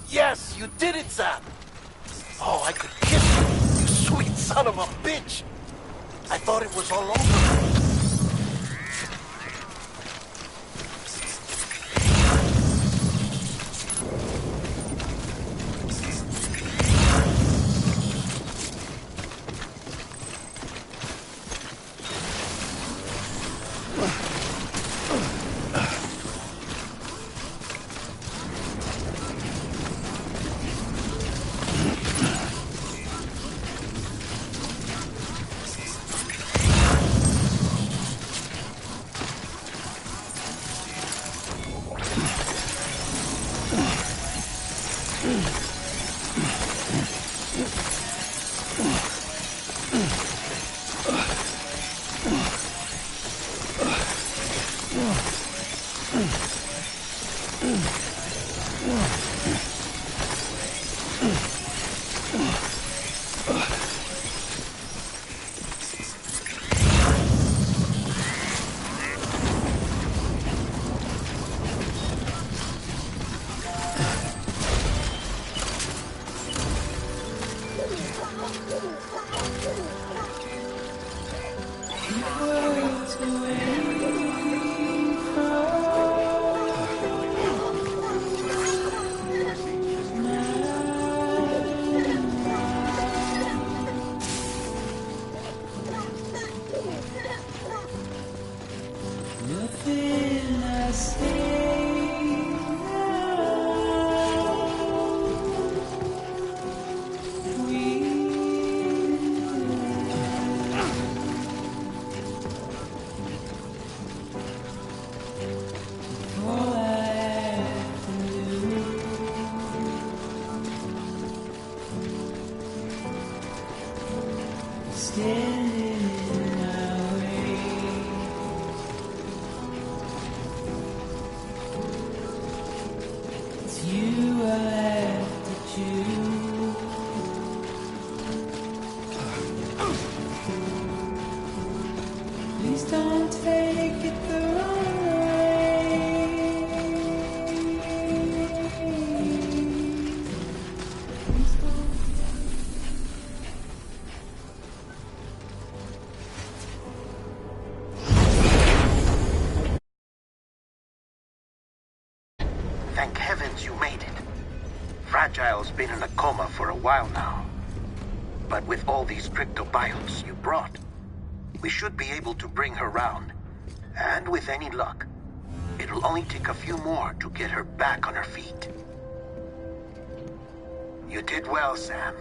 Yes, you did it, Sam! Oh, I could kiss you, you sweet son of a bitch! I thought it was all over. Thank heavens you made it. Fragile's been in a coma for a while now. But with all these cryptobiotes you brought, we should be able to bring her round. And with any luck, it'll only take a few more to get her back on her feet. You did well, Sam.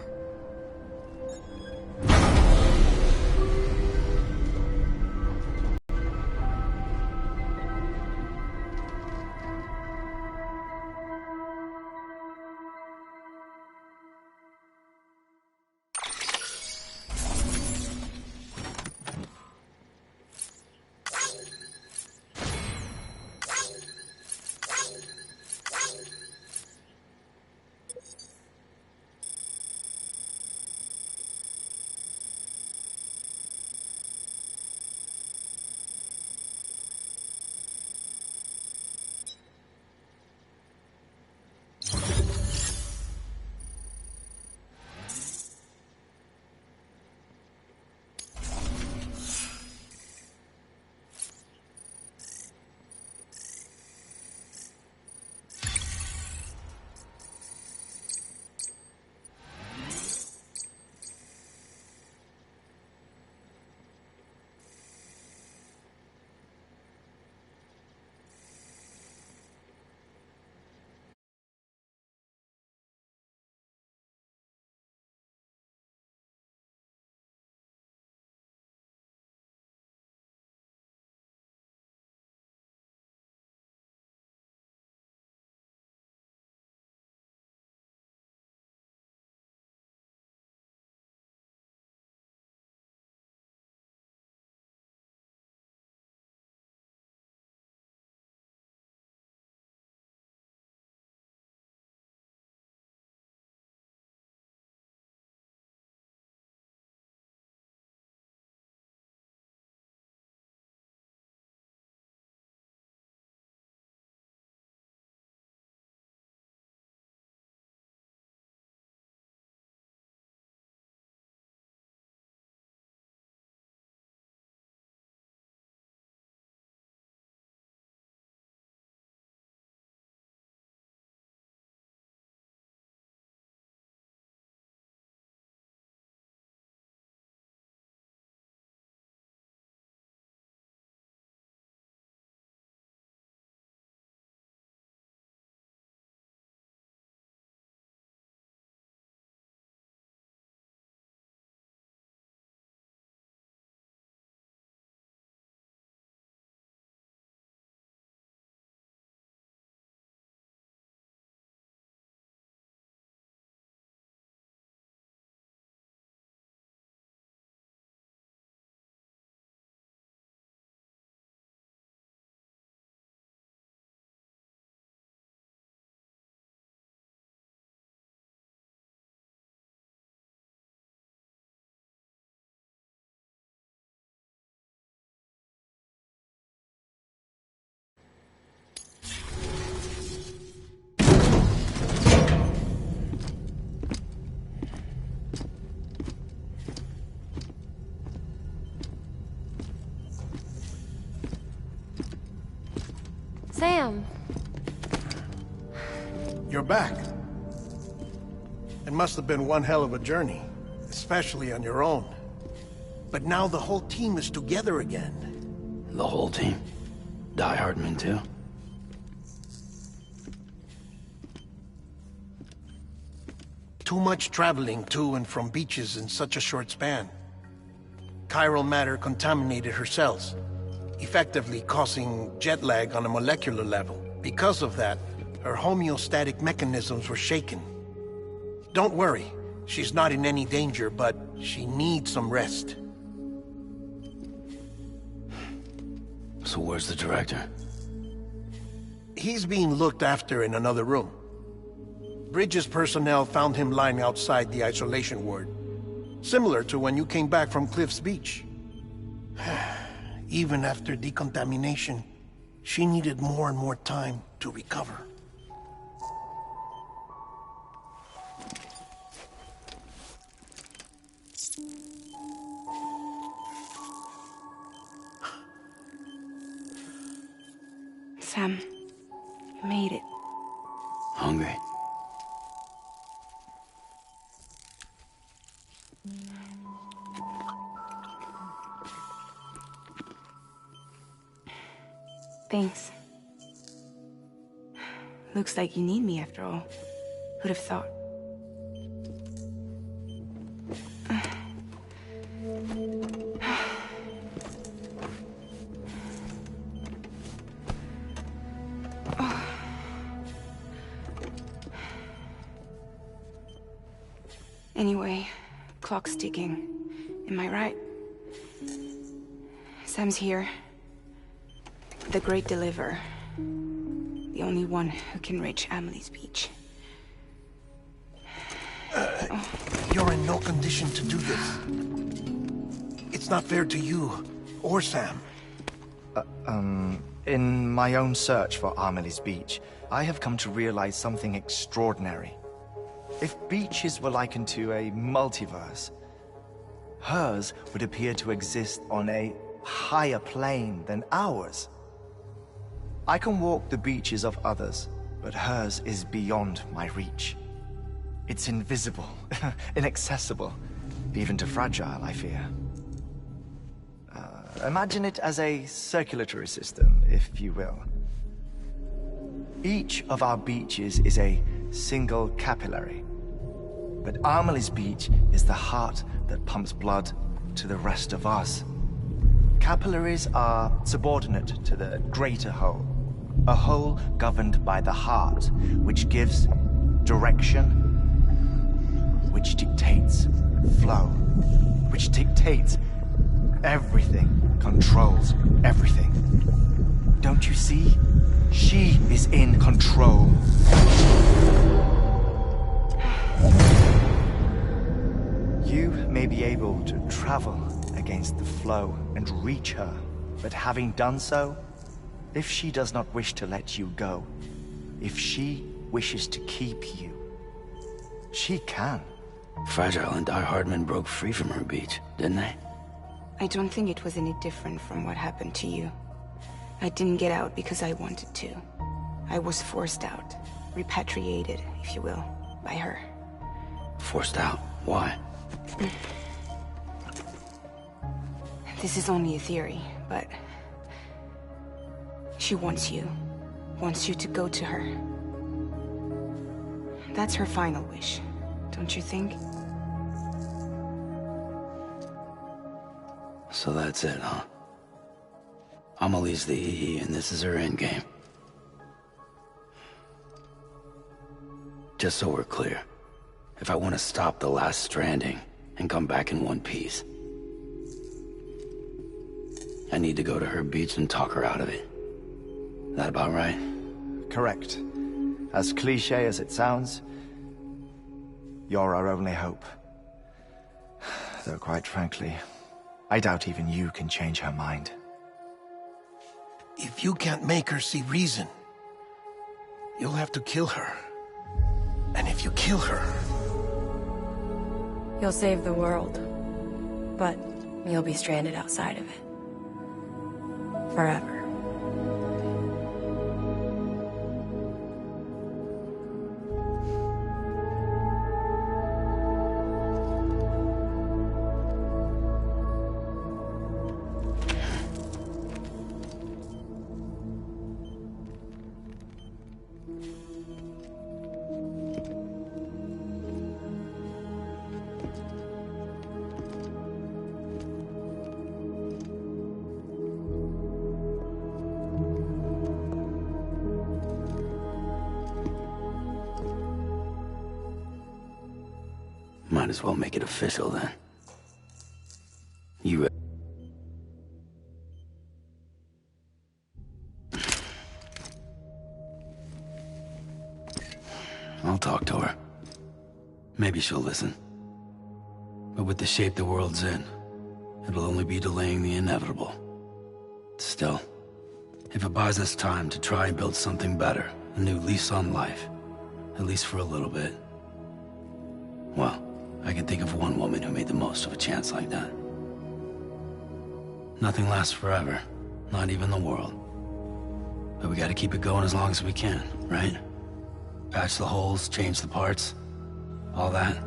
Sam. You're back. It must have been one hell of a journey, especially on your own. But now the whole team is together again. The whole team? Die Hardman too? Too much traveling to and from beaches in such a short span. Chiral matter contaminated her cells, effectively causing jet lag on a molecular level. Because of that, her homeostatic mechanisms were shaken. Don't worry, she's not in any danger, but she needs some rest. So where's the director? He's being looked after in another room. Bridges personnel found him lying outside the isolation ward. Similar to when you came back from Cliff's Beach. Even after decontamination, she needed more and more time to recover. Sam, you made it. Hungry? Thanks. Looks like you need me after all. Who'd have thought? Anyway, clock's ticking. Am I right? Sam's here. The Great Deliverer. The only one who can reach Amelie's Beach. You're in no condition to do this. It's not fair to you, or Sam. In my own search for Amelie's Beach, I have come to realize something extraordinary. If beaches were likened to a multiverse, hers would appear to exist on a higher plane than ours. I can walk the beaches of others, but hers is beyond my reach. It's invisible, inaccessible, even to Fragile, I fear. Imagine it as a circulatory system, if you will. Each of our beaches is a single capillary. But Amelie's Beach is the heart that pumps blood to the rest of us. Capillaries are subordinate to the greater whole. A whole governed by the heart, which gives direction, which dictates flow, which dictates everything, controls everything. Don't you see? She is in control. You may be able to travel against the flow and reach her, but having done so, if she does not wish to let you go, if she wishes to keep you, she can. Fragile and Die Hardman broke free from her beach, didn't they? I don't think it was any different from what happened to you. I didn't get out because I wanted to. I was forced out. Repatriated, if you will, by her. Forced out? Why? This is only a theory, but... she wants you. Wants you to go to her. That's her final wish, don't you think? So that's it, huh? Amelie's the EE, and this is her endgame. Just so we're clear, if I want to stop the last stranding and come back in one piece, I need to go to her beach and talk her out of it. That about right? Correct. As cliché as it sounds, you're our only hope. Though quite frankly, I doubt even you can change her mind. If you can't make her see reason, you'll have to kill her. And if you kill her... You'll save the world. But you'll be stranded outside of it. Forever. might as well make it official then. You... I'll talk to her. Maybe she'll listen. But with the shape the world's in, it'll only be delaying the inevitable. Still, if it buys us time to try and build something better, a new lease on life, at least for a little bit, well, I can think of one woman who made the most of a chance like that. Nothing lasts forever, not even the world. But we gotta keep it going as long as we can, right? Patch the holes, change the parts, all that.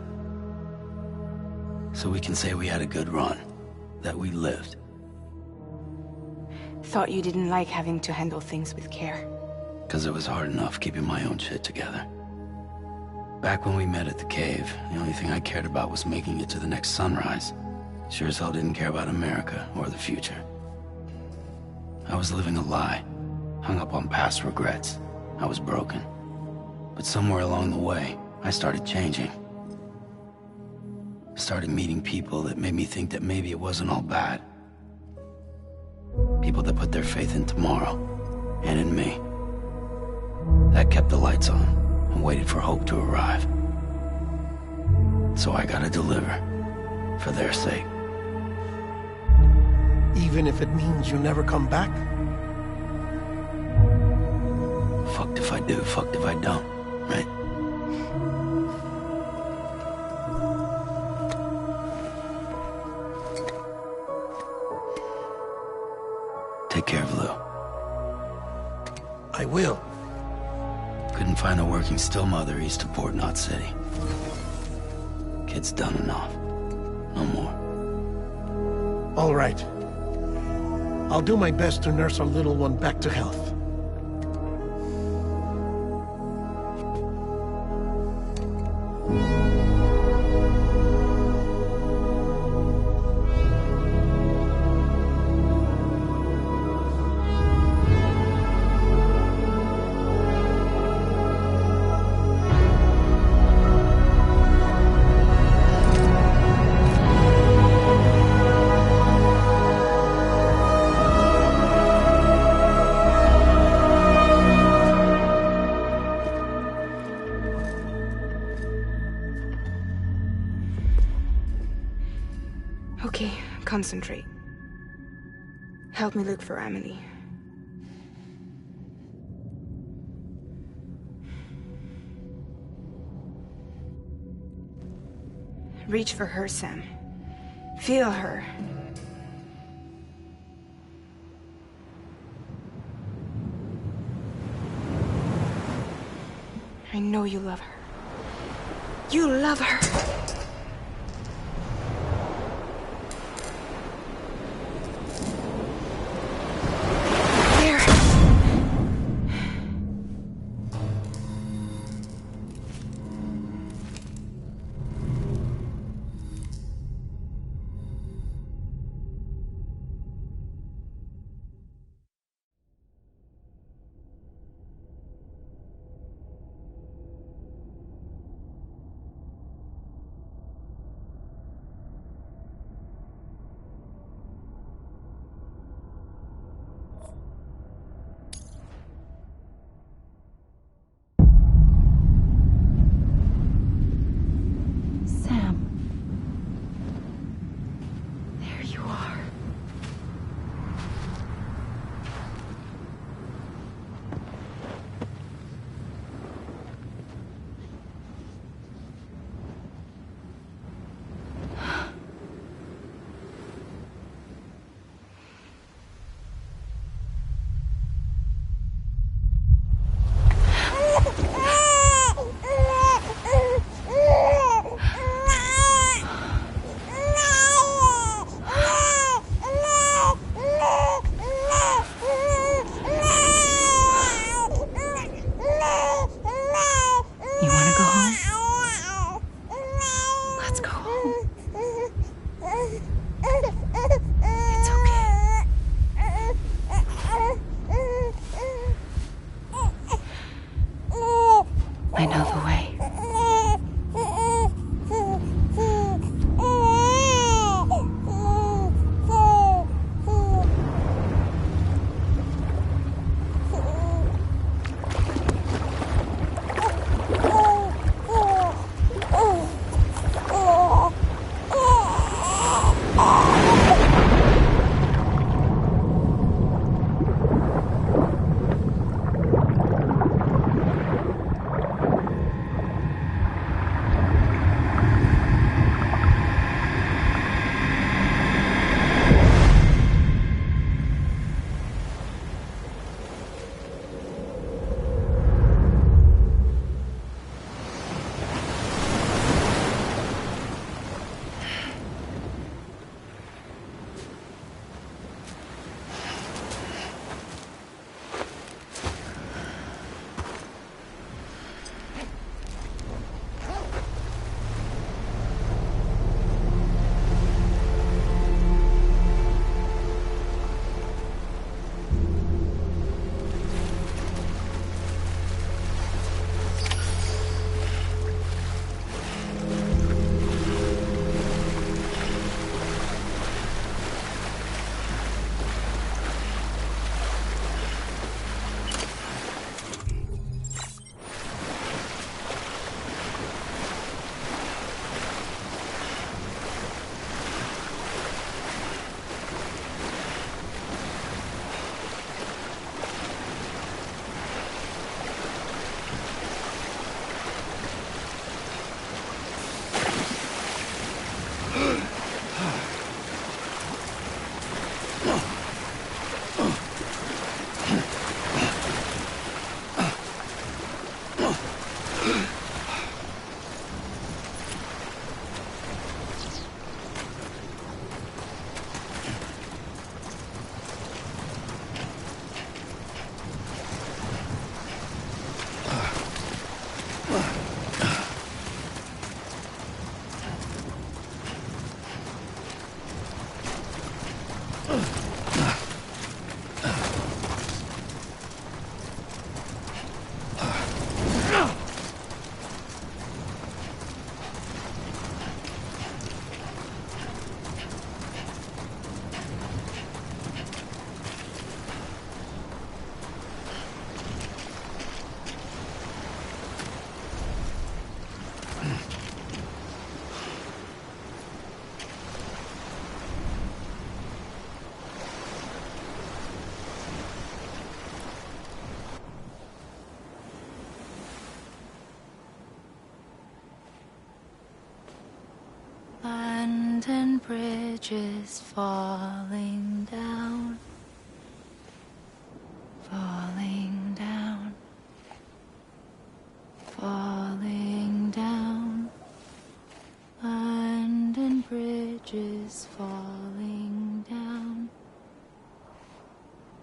So we can say we had a good run, that we lived. Thought you didn't like having to handle things with care. 'Cause it was hard enough keeping my own shit together. Back when we met at the cave, the only thing I cared about was making it to the next sunrise. Sure as hell didn't care about America or the future. I was living a lie, hung up on past regrets. I was broken. But somewhere along the way, I started changing. Started meeting people that made me think that maybe it wasn't all bad. People that put their faith in tomorrow, and in me. That kept the lights on, and waited for hope to arrive. So I gotta deliver, for their sake. Even if it means you never come back? Fucked if I do, fucked if I don't, right? Take care of Lou. I will. Couldn't find a working still mother east of Port Knot City. Kid's done enough. No more. All right. I'll do my best to nurse our little one back to health. Okay, concentrate. Help me look for Emily. Reach for her, Sam. Feel her. I know you love her. You love her! I know the way. bridges falling down, falling down, falling down. London bridges falling down,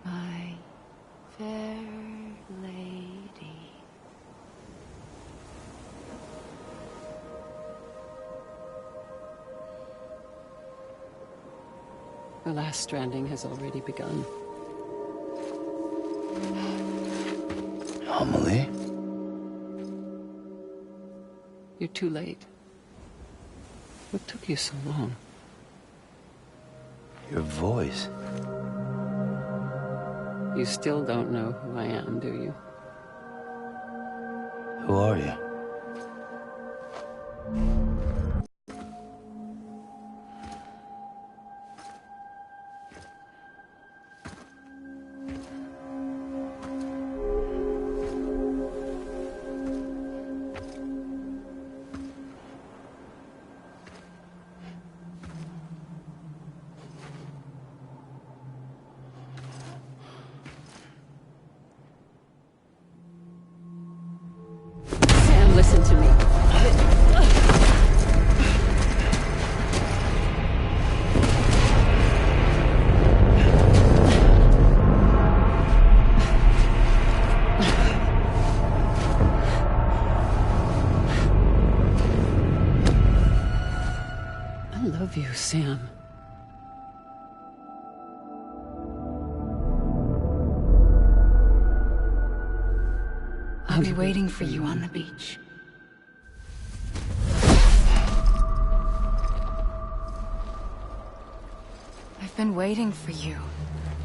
my fair lady. The last stranding has already begun. Amelie? You're too late. What took you so long? Your voice. You still don't know who I am, do you? Who are you? Sam, listen to me. I love you, Sam. I'll be waiting for you on the beach. I've been waiting for you,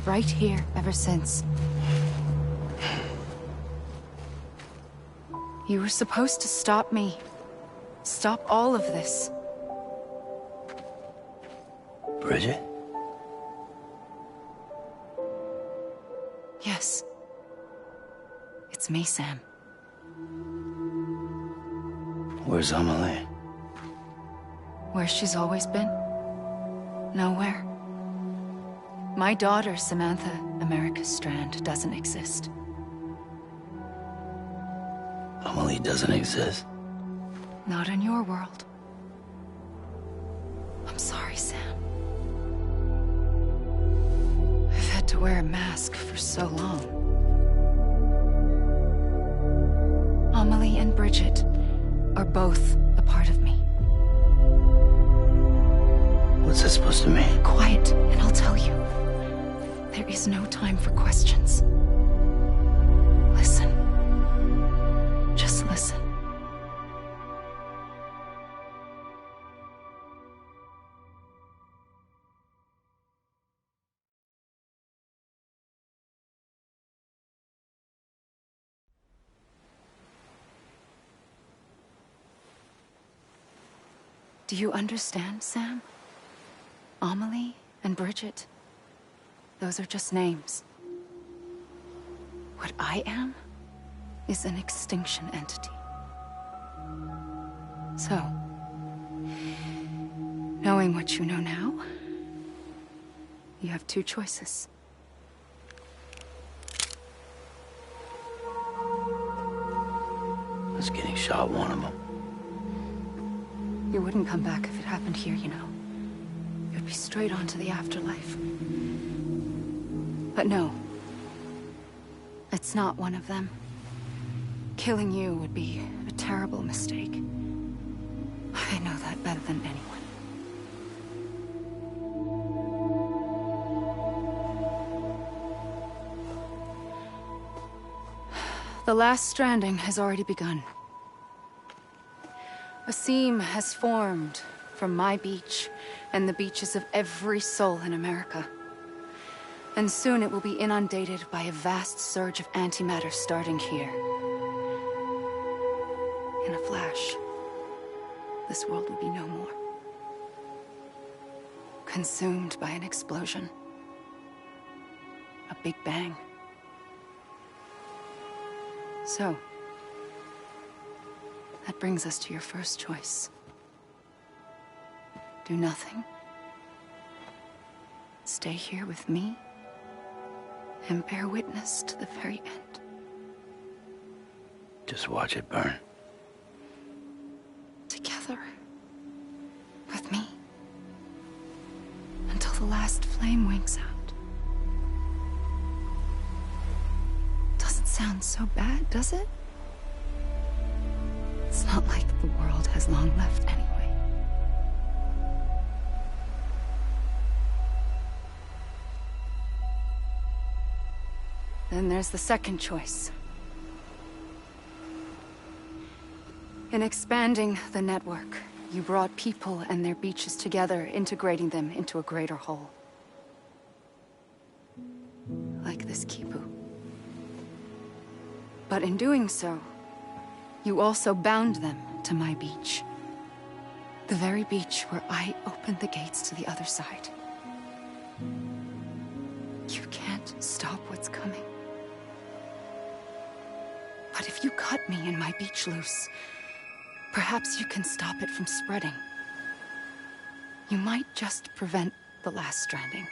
right here, ever since. You were supposed to stop me. Stop all of this. Bridget? Yes. It's me, Sam. Where's Amelie? Where she's always been. Nowhere. My daughter, Samantha America Strand, doesn't exist. Amelie doesn't exist. Not in your world. I'm sorry, Sam. I've had to wear a mask for so long. Amelie and Bridget are both a part of me. What's that supposed to mean? Quiet, and I'll tell you. There is no time for questions. Listen. Just listen. Do you understand, Sam? Amelie and Bridget, those are just names. What I am is an extinction entity. So, knowing what you know now, you have two choices. Was getting shot one of them. You wouldn't come back if it happened here, you know. You'd be straight on to the afterlife. But no. It's not one of them. Killing you would be a terrible mistake. I know that better than anyone. The last stranding has already begun. A seam has formed from my beach and the beaches of every soul in America. And soon it will be inundated by a vast surge of antimatter starting here. In a flash, this world will be no more. Consumed by an explosion. A big bang. So, that brings us to your first choice. Do nothing, stay here with me and bear witness to the very end. Just watch it burn. Together. With me. Until the last flame winks out. Doesn't sound so bad, does it? It's not like the world has long left anyway. Then there's the second choice. In expanding the network, you brought people and their beaches together, integrating them into a greater whole. Like this Kipu. But in doing so, you also bound them to my beach. The very beach where I opened the gates to the other side. You can't stop what's coming. But if you cut me and my beach loose, perhaps you can stop it from spreading. You might just prevent the last stranding.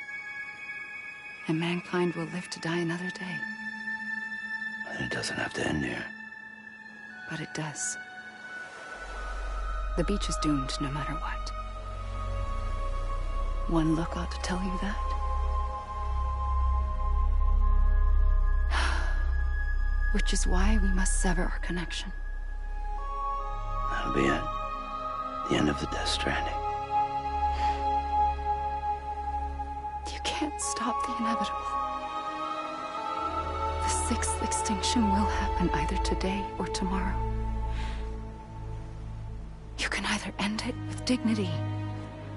And mankind will live to die another day. And it doesn't have to end here. But it does. The beach is doomed no matter what. One look ought to tell you that. Which is why we must sever our connection. That'll be it. The end of the Deathstranding. You can't stop the inevitable. The sixth extinction will happen either today or tomorrow. You can either end it with dignity,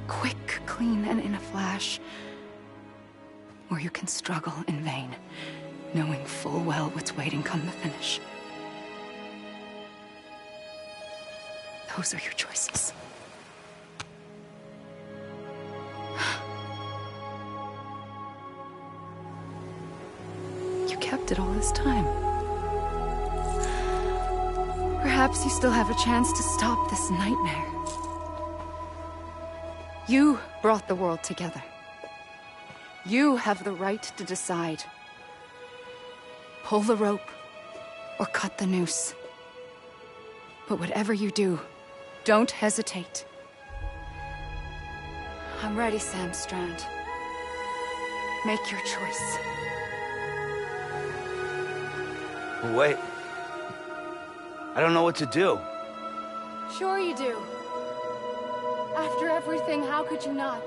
quick, clean, and in a flash, or you can struggle in vain, knowing full well what's waiting come the finish. Those are your choices. You kept it all this time. Perhaps you still have a chance to stop this nightmare. You brought the world together. You have the right to decide. Pull the rope, or cut the noose. But whatever you do, don't hesitate. I'm ready, Sam Strand. Make your choice. Wait. I don't know what to do. Sure you do. After everything, how could you not?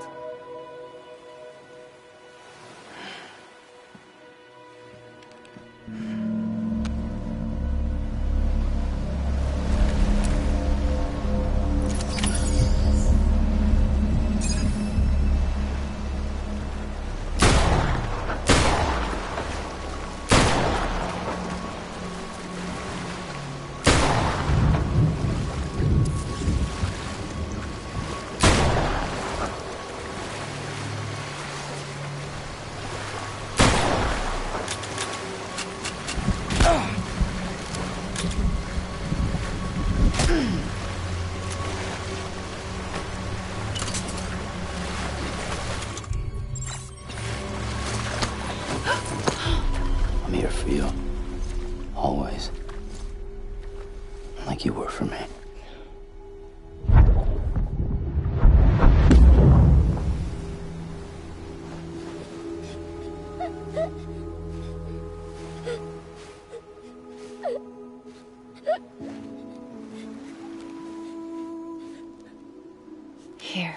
I'm here for you. Always. Like you were for me. Here.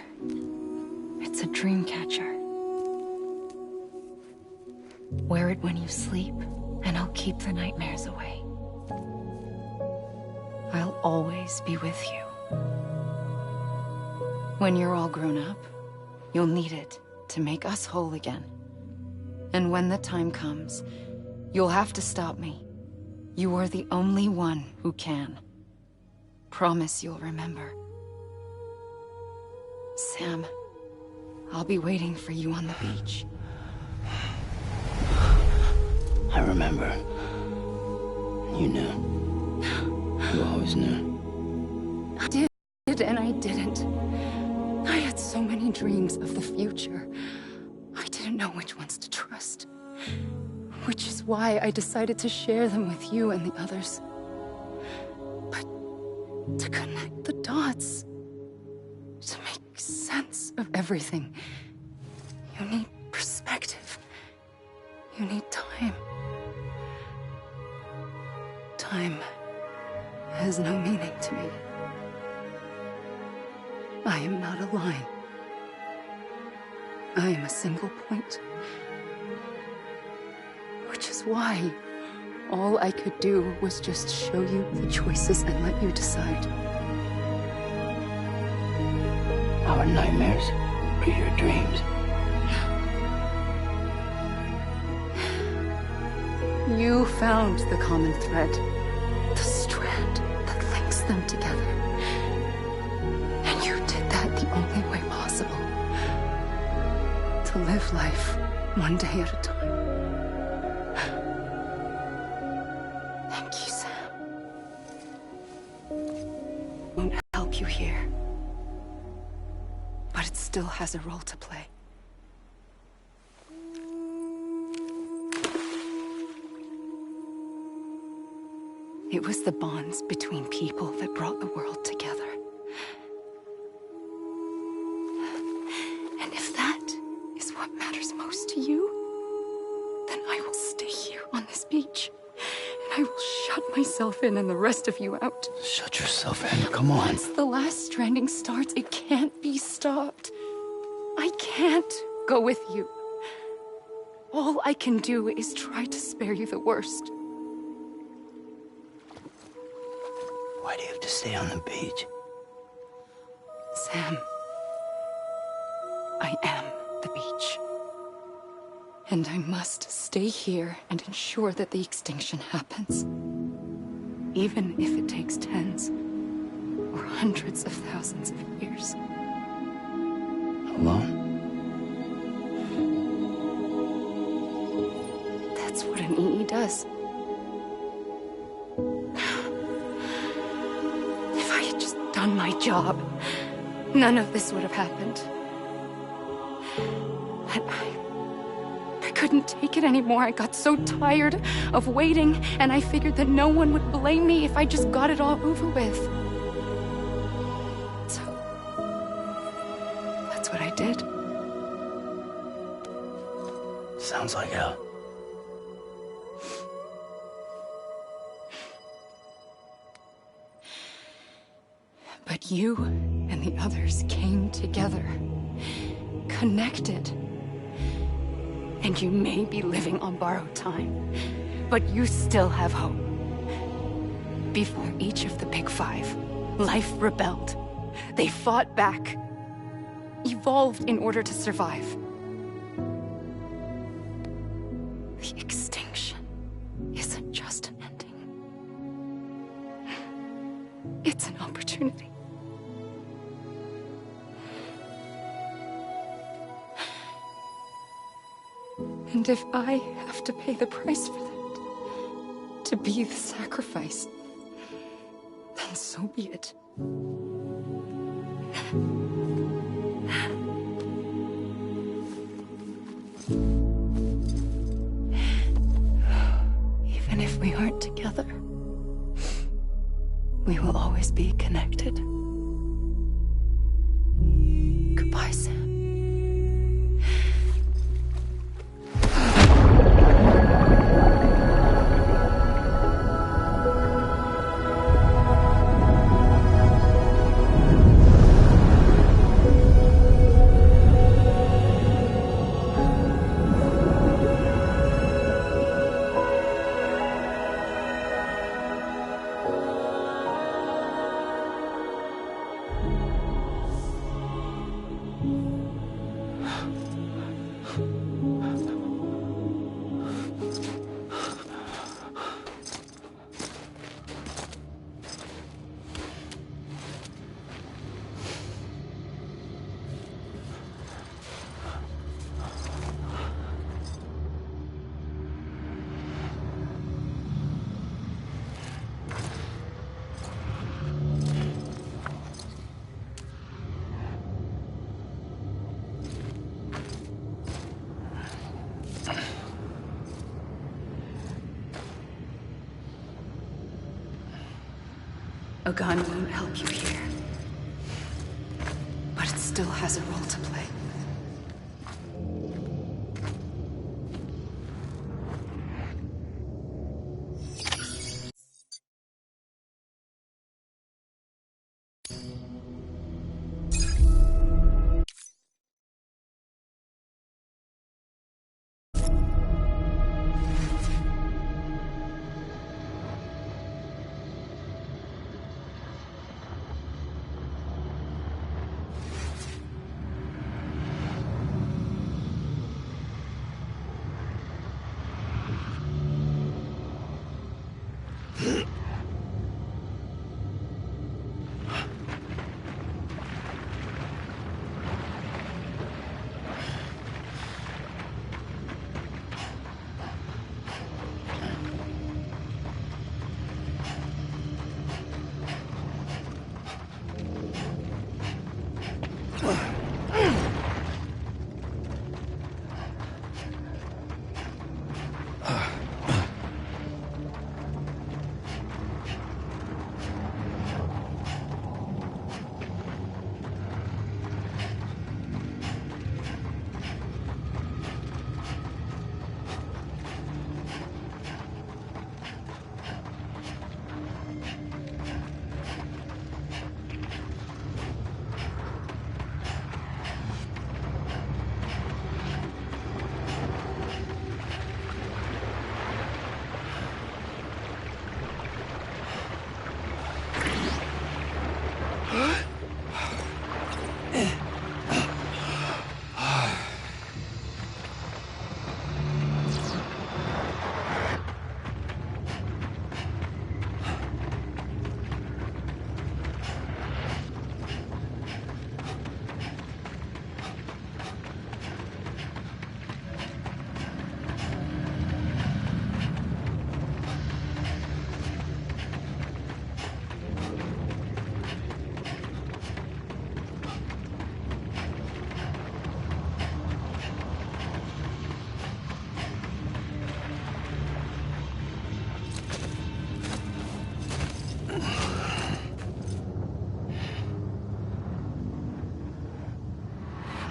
It's a dream catcher. Wear it when you sleep, and I'll keep the nightmares away. I'll always be with you. When you're all grown up, you'll need it to make us whole again. And when the time comes, you'll have to stop me. You are the only one who can. Promise you'll remember. Sam, I'll be waiting for you on the beach. I remember. You knew. You always knew. I did and I didn't. I had so many dreams of the future. I didn't know which ones to trust. Which is why I decided to share them with you and the others. But to connect the dots, to make sense of everything, you need perspective. You need time. Time has no meaning to me. I am not a line. I am a single point. Which is why all I could do was just show you the choices and let you decide. Our nightmares are your dreams. You found the common thread, the strand that links them together. And you did that the only way possible. To live life one day at a time. Thank you, Sam. Won't help you here. But it still has a role to play. It was the bonds between people that brought the world together. And if that is what matters most to you, then I will stay here on this beach. And I will shut myself in and the rest of you out. Shut yourself in, come on. Once the last stranding starts, it can't be stopped. I can't go with you. All I can do is try to spare you the worst. Why do you have to stay on the beach? Sam, I am the beach. And I must stay here and ensure that the extinction happens. Even if it takes tens or hundreds of thousands of years. Alone? That's what an EE does. If I had just done my job, none of this would have happened. But I couldn't take it anymore. I got so tired of waiting, and I figured that no one would blame me if I just got it all over with. So, that's what I did. Sounds like hell. But you and the others came together, connected. And you may be living on borrowed time, but you still have hope. Before each of the Big Five, life rebelled. They fought back, evolved in order to survive. The extinction isn't just an ending. It's an opportunity. And if I have to pay the price for that, to be the sacrifice, then so be it. Even if we aren't together, we will always be connected. Goodbye, Sam. A gun won't help you here. But it still has a role to play.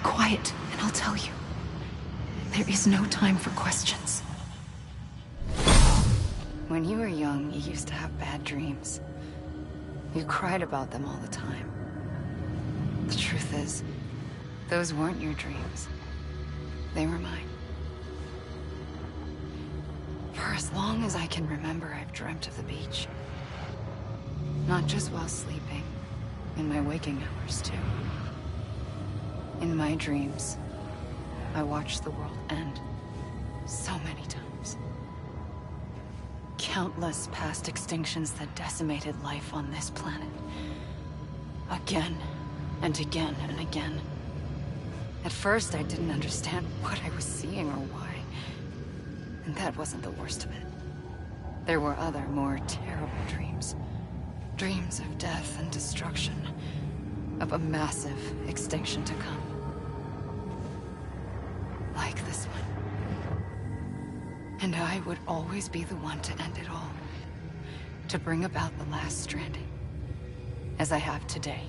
Quiet, and I'll tell you. There is no time for questions. When you were young, you used to have bad dreams. You cried about them all the time. The truth is, those weren't your dreams. They were mine. For as long as I can remember, I've dreamt of the beach. Not just while sleeping, in my waking hours, too. In my dreams, I watched the world end so many times. Countless past extinctions that decimated life on this planet. Again, and again, and again. At first, I didn't understand what I was seeing or why. And that wasn't the worst of it. There were other, more terrible dreams. Dreams of death and destruction. Of a massive extinction to come. Like this one. And I would always be the one to end it all. To bring about the last stranding. As I have today.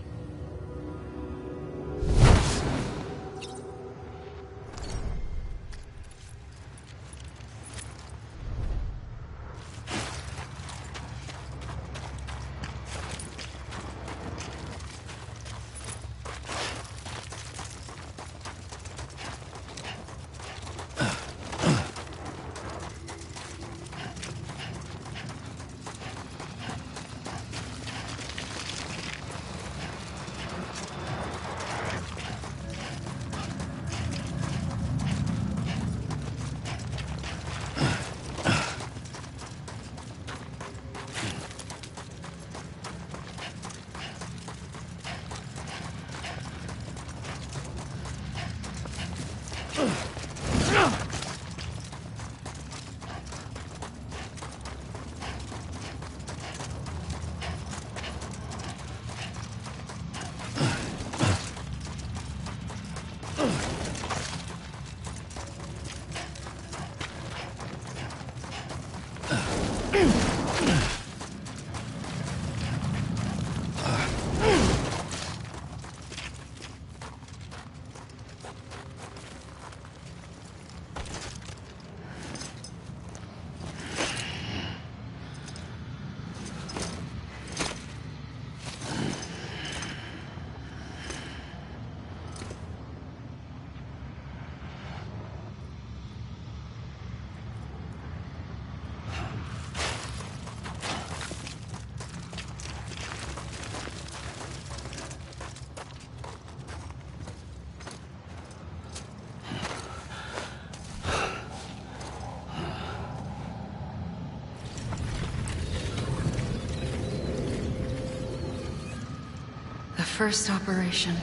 first operation,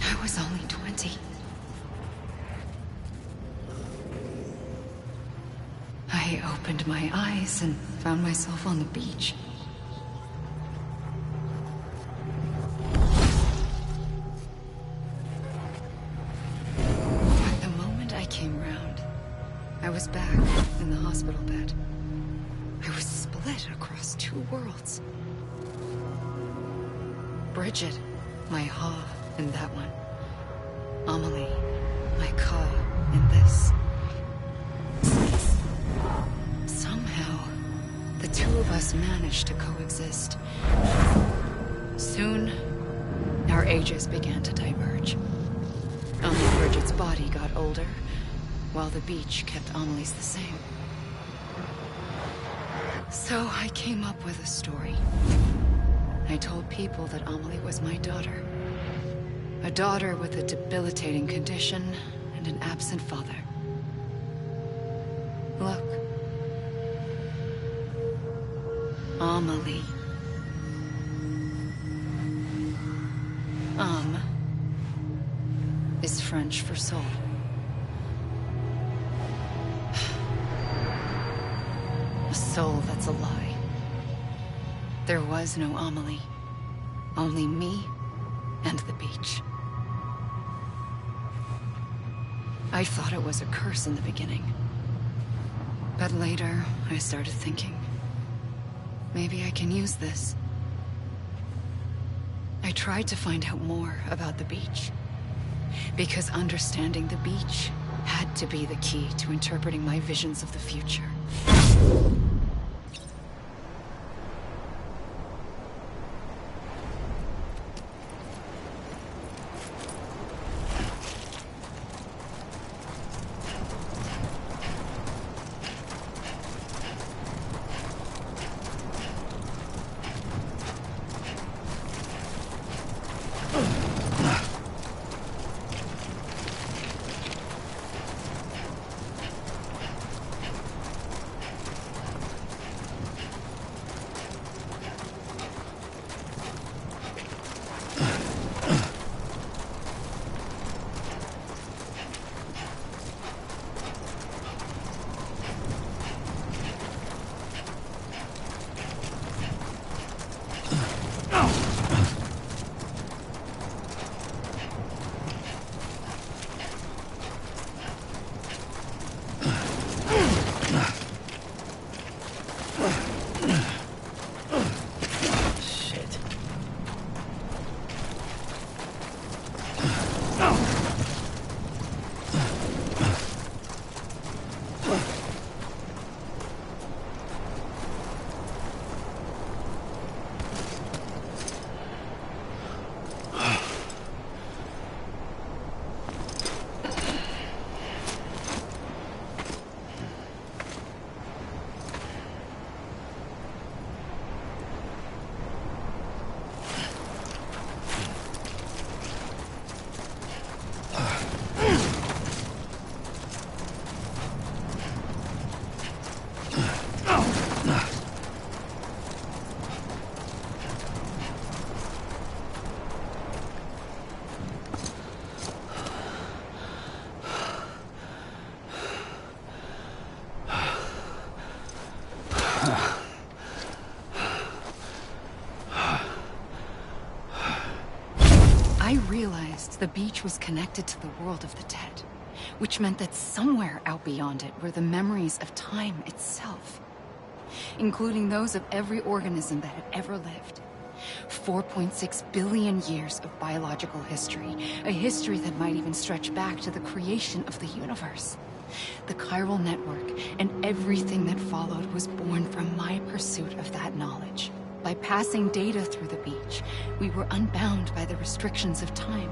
I was only 20. I opened my eyes and found myself on the beach. But the moment I came round, I was back in the hospital bed. I was split across two worlds. Bridget, my Ha in that one. Amelie, my Ka in this. Somehow, the two of us managed to coexist. Soon, our ages began to diverge. Only Bridget's body got older, while the beach kept Amelie's the same. So I came up with a story. I told people that Amelie was my daughter. A daughter with a debilitating condition and an absent father. Look. Amelie. Is French for soul. A soul that's a lie. There was no Amelie. Only me and the beach. I thought it was a curse in the beginning. But later, I started thinking, maybe I can use this. I tried to find out more about the beach. Because understanding the beach had to be the key to interpreting my visions of the future. I realized the beach was connected to the world of the dead, which meant that somewhere out beyond it were the memories of time itself, including those of every organism that had ever lived. 4.6 billion years of biological history, a history that might even stretch back to the creation of the universe. The chiral network and everything that followed was born from my pursuit of that knowledge. By passing data through the beach, we were unbound by the restrictions of time.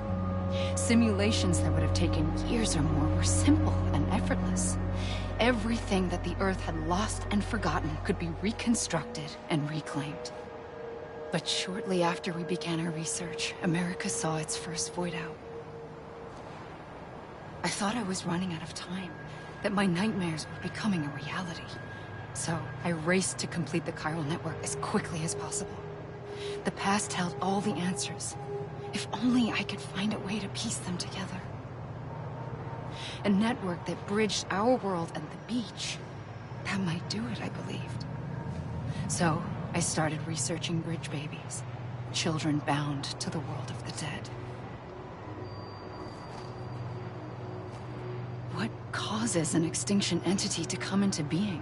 Simulations that would have taken years or more were simple and effortless. Everything that the Earth had lost and forgotten could be reconstructed and reclaimed. But shortly after we began our research, America saw its first void out. I thought I was running out of time, that my nightmares were becoming a reality. So I raced to complete the chiral network as quickly as possible. The past held all the answers. If only I could find a way to piece them together. A network that bridged our world and the beach. That might do it, I believed. So, I started researching bridge babies. Children bound to the world of the dead. What causes an extinction entity to come into being?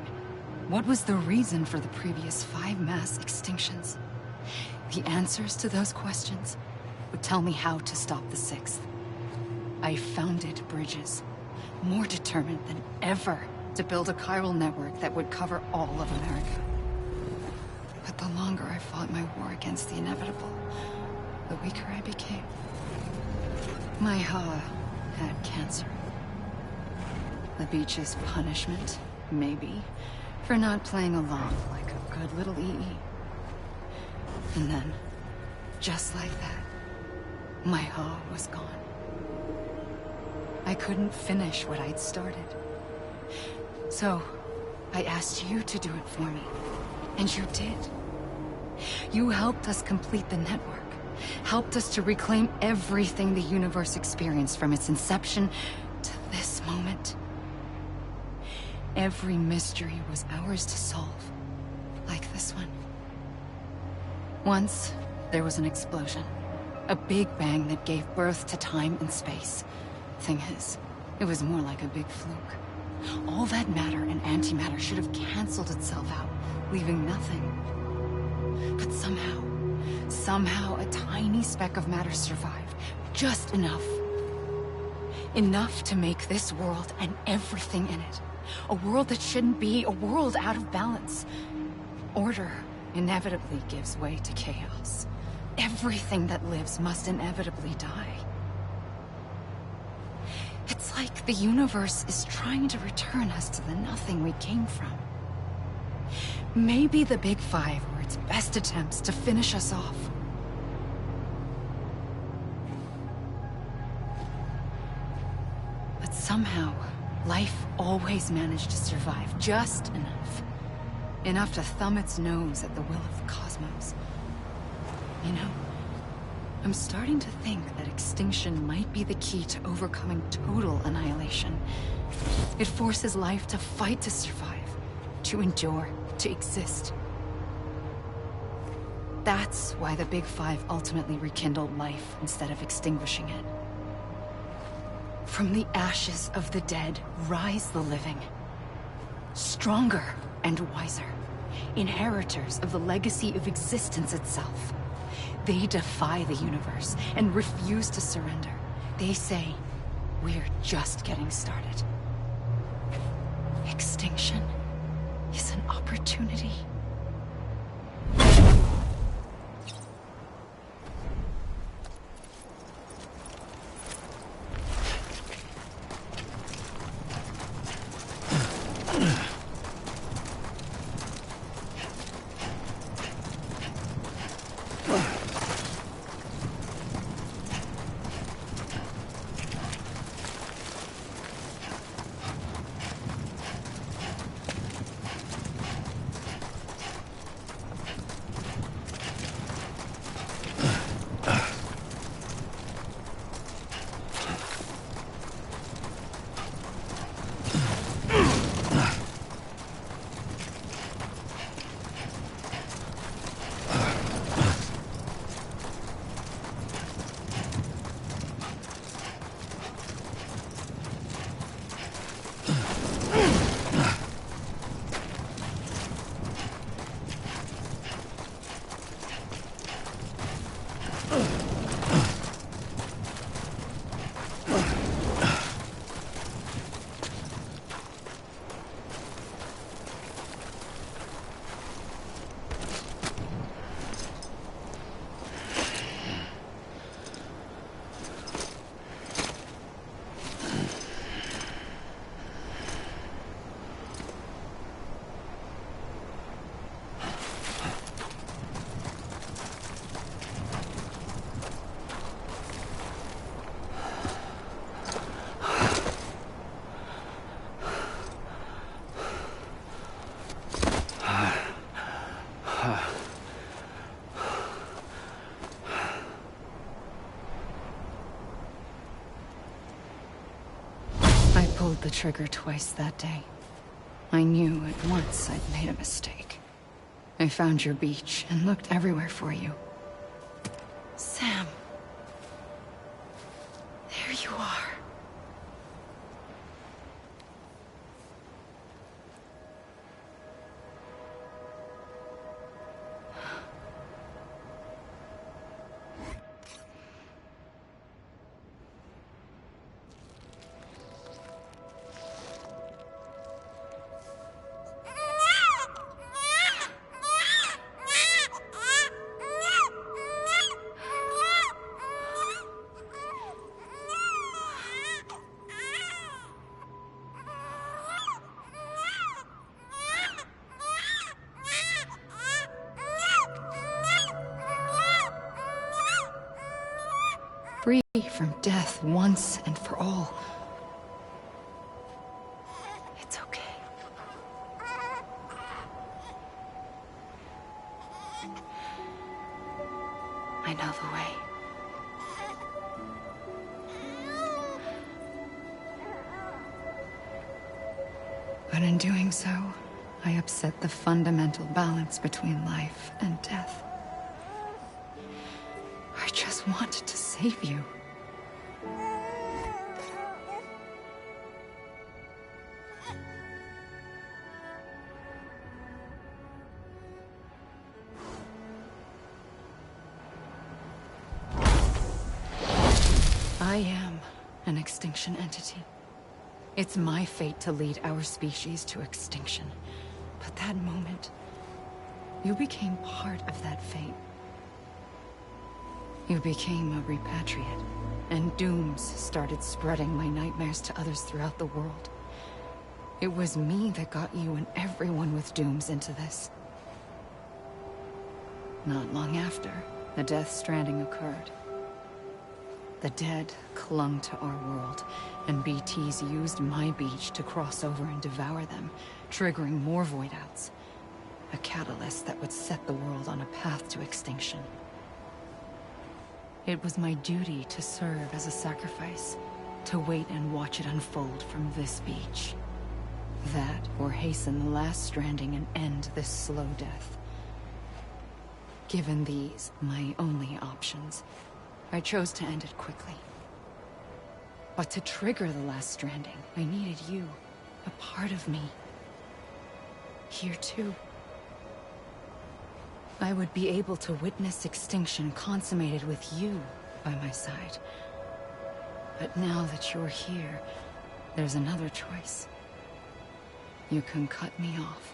What was the reason for the previous 5 mass extinctions? The answers to those questions would tell me how to stop the 6th. I founded bridges, more determined than ever to build a chiral network that would cover all of America. But the longer I fought my war against the inevitable, the weaker I became. My Ha had cancer. The beach's punishment, maybe, for not playing along like a good little EE. And then, just like that, my Ha was gone. I couldn't finish what I'd started. So, I asked you to do it for me. And you did. You helped us complete the network. Helped us to reclaim everything the universe experienced from its inception to this moment. Every mystery was ours to solve. Like this one. Once, there was an explosion. A big bang that gave birth to time and space. Thing is, it was more like a big fluke. All that matter and antimatter should have canceled itself out, leaving nothing. But somehow a tiny speck of matter survived. Just enough. Enough to make this world and everything in it. A world that shouldn't be, a world out of balance. Order inevitably gives way to chaos. Everything that lives must inevitably die. It's like the universe is trying to return us to the nothing we came from. Maybe the Big Five were its best attempts to finish us off. But somehow, life always managed to survive just enough. Enough to thumb its nose at the will of the cosmos. You know, I'm starting to think that extinction might be the key to overcoming total annihilation. It forces life to fight to survive, to endure, to exist. That's why the Big Five ultimately rekindled life instead of extinguishing it. From the ashes of the dead rise the living. Stronger and wiser. Inheritors of the legacy of existence itself. They defy the universe and refuse to surrender. They say, we're just getting started. Extinction is an opportunity. pulled the trigger twice that day. I knew at once I'd made a mistake. I found your beach and looked everywhere for you. Sam. There you are. Free from death once and for all. It's okay. I know the way. But in doing so, I upset the fundamental balance between life and death. I just wanted to save you. I am an extinction entity. It's my fate to lead our species to extinction. But that moment, you became part of that fate. You became a repatriate, and dooms started spreading my nightmares to others throughout the world. It was me that got you and everyone with dooms into this. Not long after, the Deathstranding occurred. The dead clung to our world, and BTs used my beach to cross over and devour them, triggering more void outs. A catalyst that would set the world on a path to extinction. It was my duty to serve as a sacrifice, to wait and watch it unfold from this beach. That, or hasten the last stranding and end this slow death. Given these, my only options, I chose to end it quickly. But to trigger the last stranding, I needed you, a part of me. Here too. I would be able to witness extinction consummated with you by my side. But now that you're here, there's another choice. You can cut me off.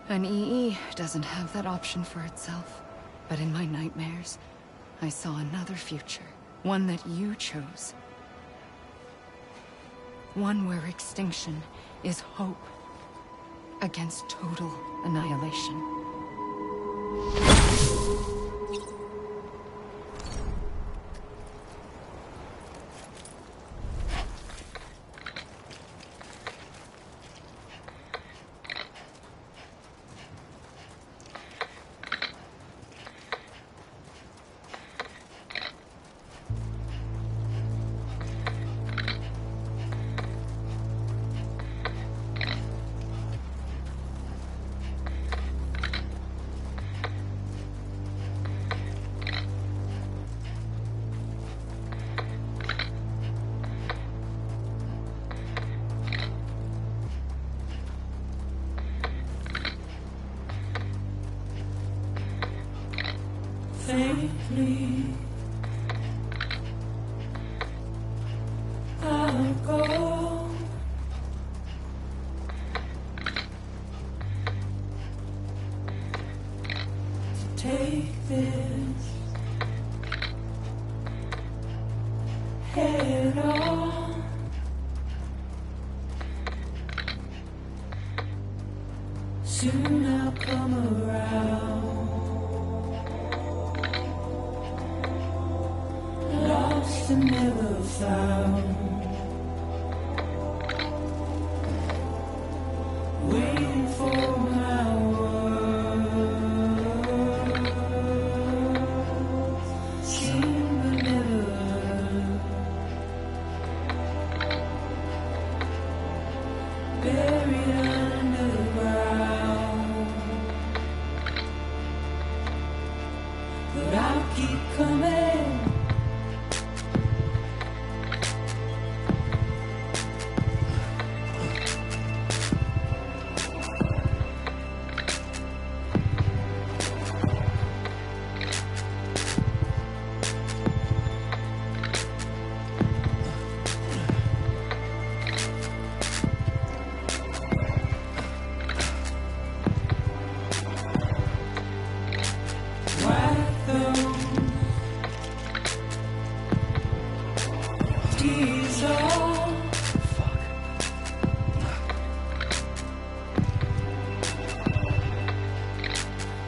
An EE doesn't have that option for itself. But in my nightmares, I saw another future. One that you chose. One where extinction is hope against total annihilation. Faintly, I'll go. To take this head on. Soon I'll come around. Lost and never found. Waiting for my words. Seen but never heard. keep coming.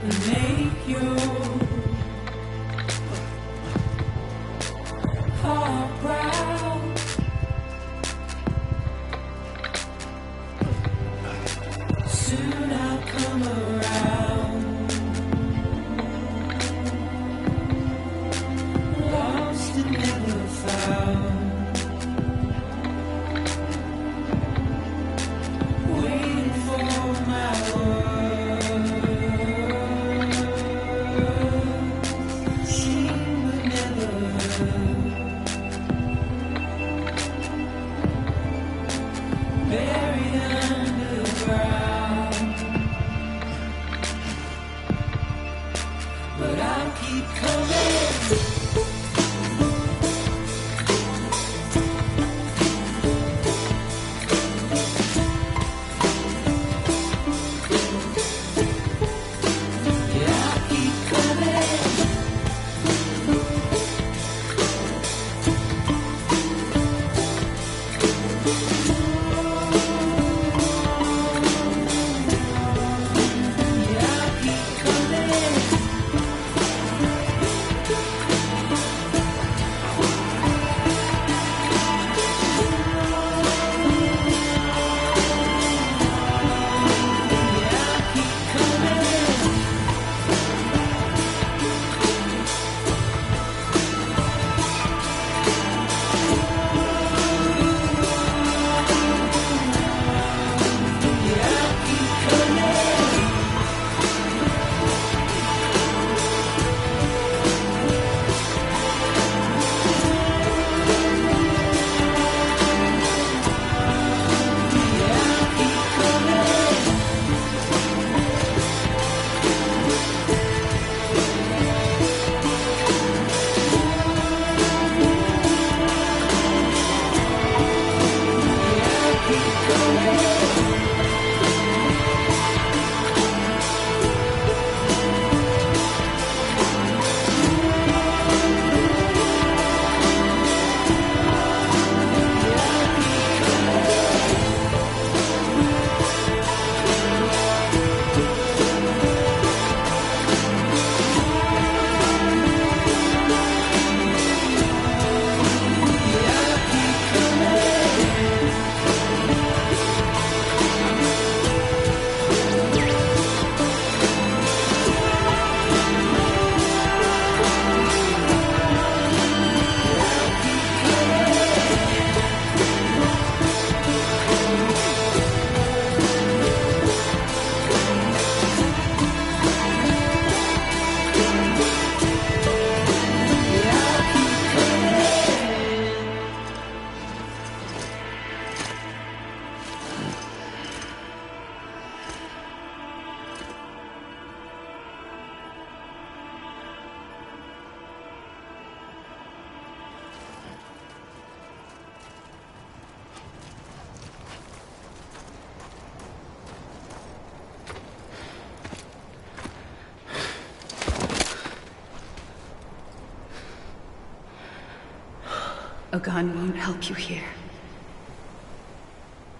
Make your heart proud. Soon I'll come around. Lost and never found. Waiting for my word. A gun won't help you here.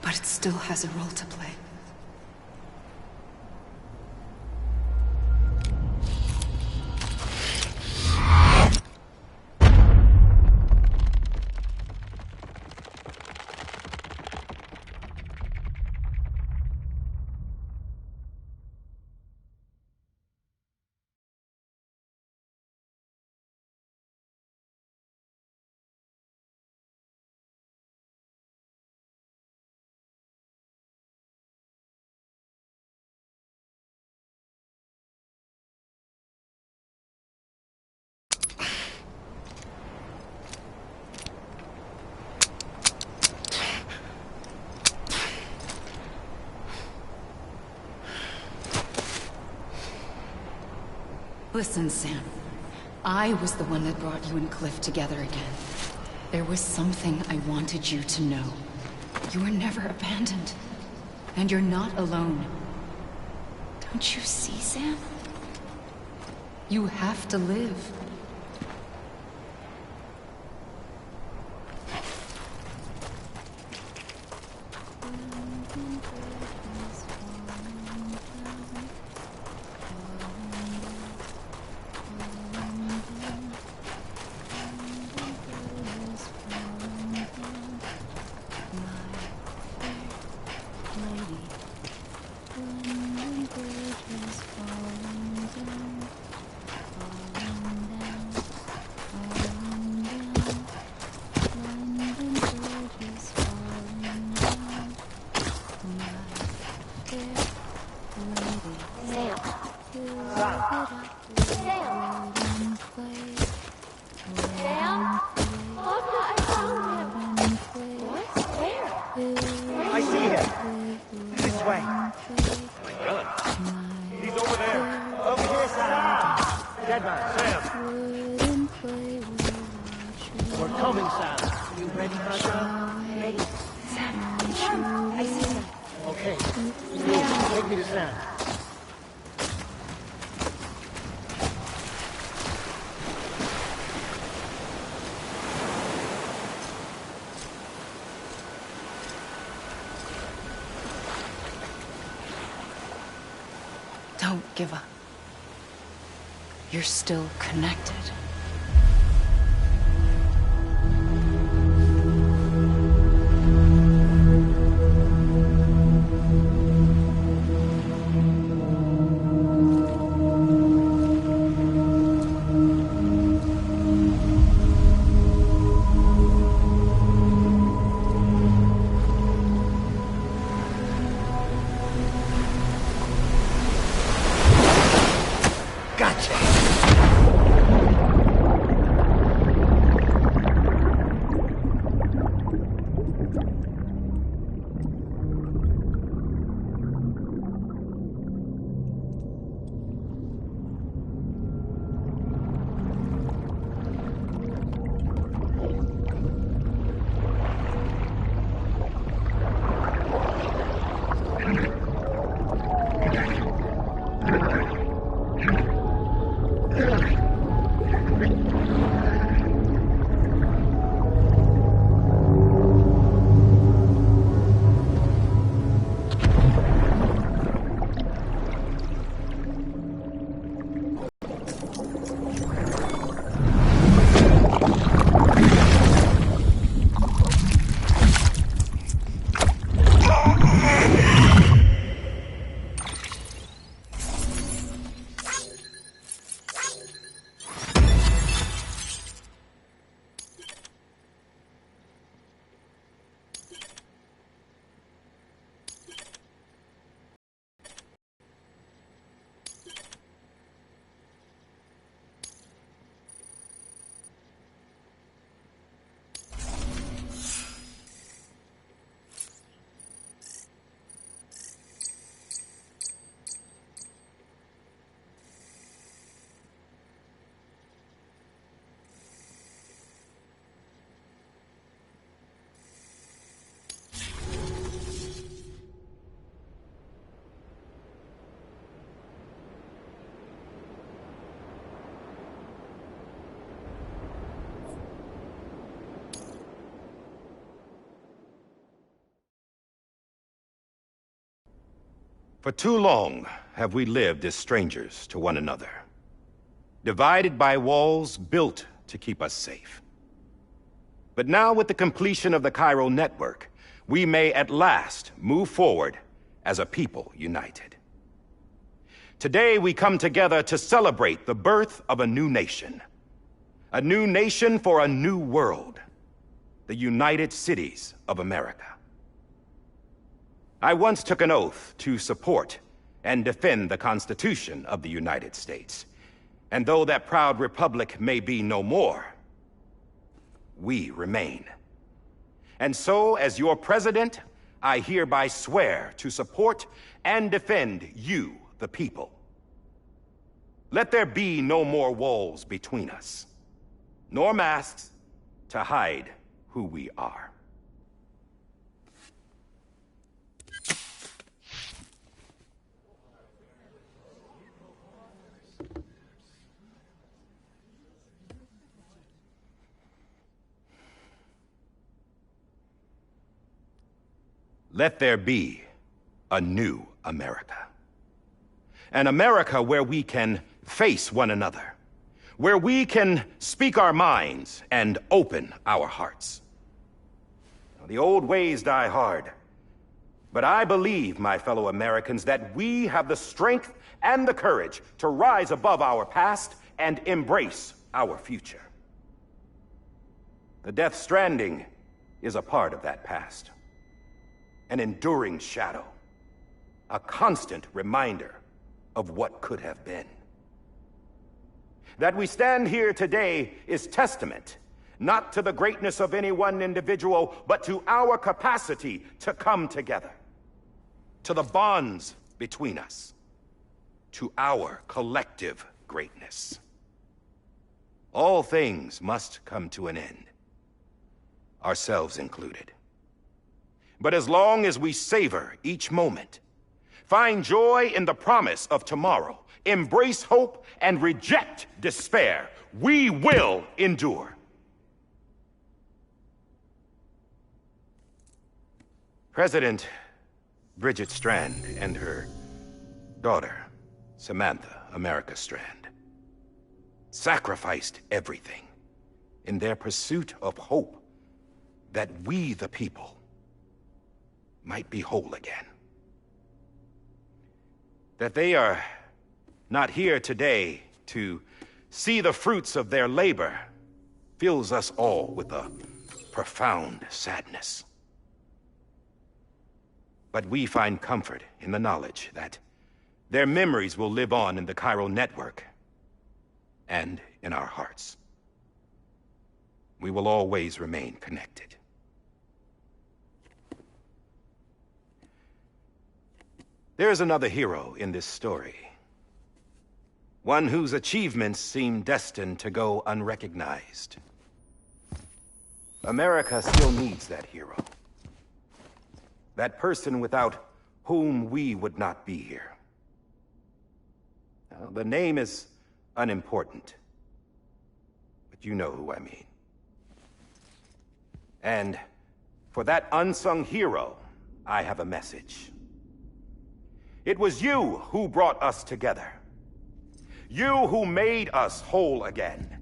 But it still has a role to play. Listen, Sam. I was the one that brought you and Cliff together again. There was something I wanted you to know. You were never abandoned. And you're not alone. Don't you see, Sam? You have to live. I see him. This way. He's over there. Over here, Sam. Dead man. Sam. We're coming, Sam. You ready, Russia? Ready. Sam, I see him. Okay. Move. Take me to Sam. Don't give up. You're still connected. For too long have we lived as strangers to one another, divided by walls built to keep us safe. But now, with the completion of the chiral network, we may at last move forward as a people united. Today we come together to celebrate the birth of a new nation for a new world, the United Cities of America. I once took an oath to support and defend the Constitution of the United States. And though that proud republic may be no more, we remain. And so, as your president, I hereby swear to support and defend you, the people. Let there be no more walls between us, nor masks to hide who we are. Let there be a new America. An America where we can face one another, where we can speak our minds and open our hearts. The old ways die hard, but I believe, my fellow Americans, that we have the strength and the courage to rise above our past and embrace our future. The Deathstranding is a part of that past. An enduring shadow, a constant reminder of what could have been. That we stand here today is testament, not to the greatness of any one individual, but to our capacity to come together, to the bonds between us, to our collective greatness. All things must come to an end, ourselves included. But as long as we savor each moment, find joy in the promise of tomorrow, embrace hope, and reject despair, we will endure. President Bridget Strand and her daughter, Samantha America Strand, sacrificed everything in their pursuit of hope that we, the people, might be whole again. That they are not here today to see the fruits of their labor fills us all with a profound sadness. But we find comfort in the knowledge that their memories will live on in the chiral network and in our hearts. We will always remain connected. There is another hero in this story. One whose achievements seem destined to go unrecognized. America still needs that hero. That person without whom we would not be here. Now, the name is unimportant, but you know who I mean. And for that unsung hero, I have a message. It was you who brought us together. You who made us whole again.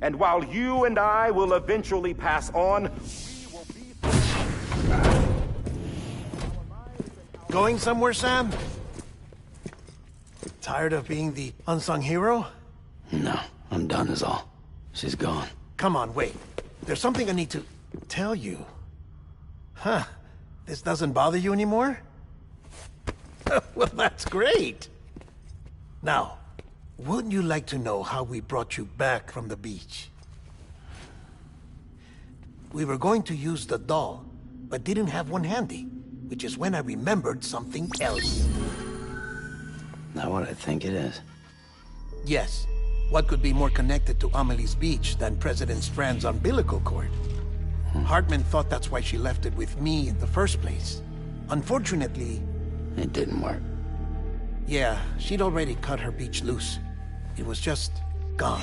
And while you and I will eventually pass on, we will be... Going somewhere, Sam? Tired of being the unsung hero? No, I'm done is all. She's gone. Come on, wait. There's something I need to tell you. Huh. This doesn't bother you anymore? Well, that's great. Now, wouldn't you like to know how we brought you back from the beach? We were going to use the doll, but didn't have one handy, which is when I remembered something else. Not what I think it is. Yes. What could be more connected to Amelie's beach than President Strand's umbilical cord? Hartman thought that's why she left it with me in the first place. Unfortunately... It didn't work. Yeah, she'd already cut her beach loose. It was just gone.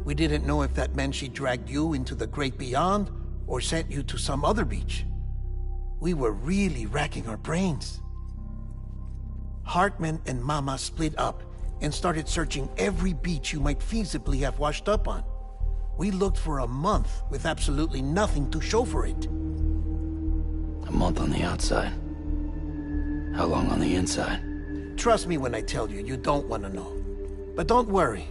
We didn't know if that meant she dragged you into the great beyond, or sent you to some other beach. We were really racking our brains. Hartman and Mama split up and started searching every beach you might feasibly have washed up on. We looked for a month with absolutely nothing to show for it. A month on the outside. How long on the inside? Trust me when I tell you, you don't want to know. But don't worry.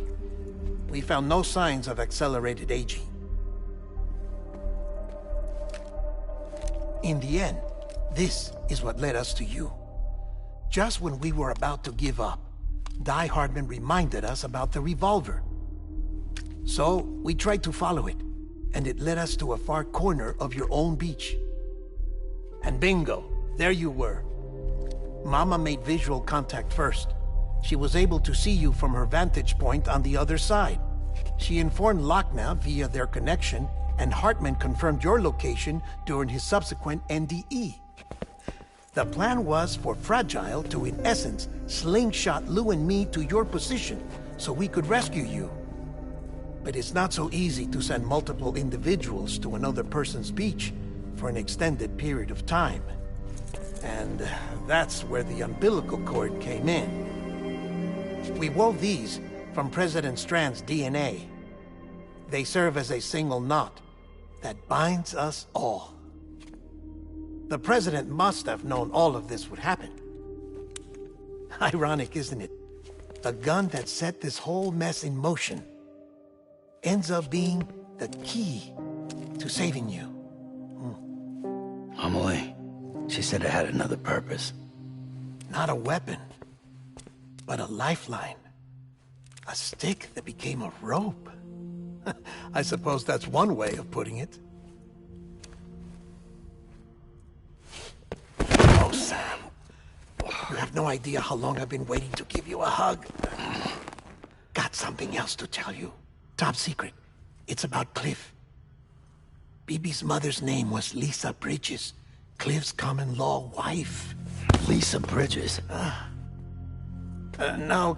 We found no signs of accelerated aging. In the end, this is what led us to you. Just when we were about to give up, Die Hartman reminded us about the revolver. So, we tried to follow it, and it led us to a far corner of your own beach. And bingo, there you were. Mama made visual contact first. She was able to see you from her vantage point on the other side. She informed Lockna via their connection, and Hartman confirmed your location during his subsequent NDE. The plan was for Fragile to, in essence, slingshot Lou and me to your position so we could rescue you. But it's not so easy to send multiple individuals to another person's beach for an extended period of time. And that's where the umbilical cord came in. We wove these from President Strand's DNA. They serve as a single knot that binds us all. The President must have known all of this would happen. Ironic, isn't it? The gun that set this whole mess in motion ends up being the key to saving you. Amelie, she said it had another purpose. Not a weapon, but a lifeline. A stick that became a rope. I suppose that's one way of putting it. Oh, Sam. You have no idea how long I've been waiting to give you a hug. Got something else to tell you. Top secret. It's about Cliff. Bibi's mother's name was Lisa Bridges, Cliff's common-law wife. Lisa Bridges? Now,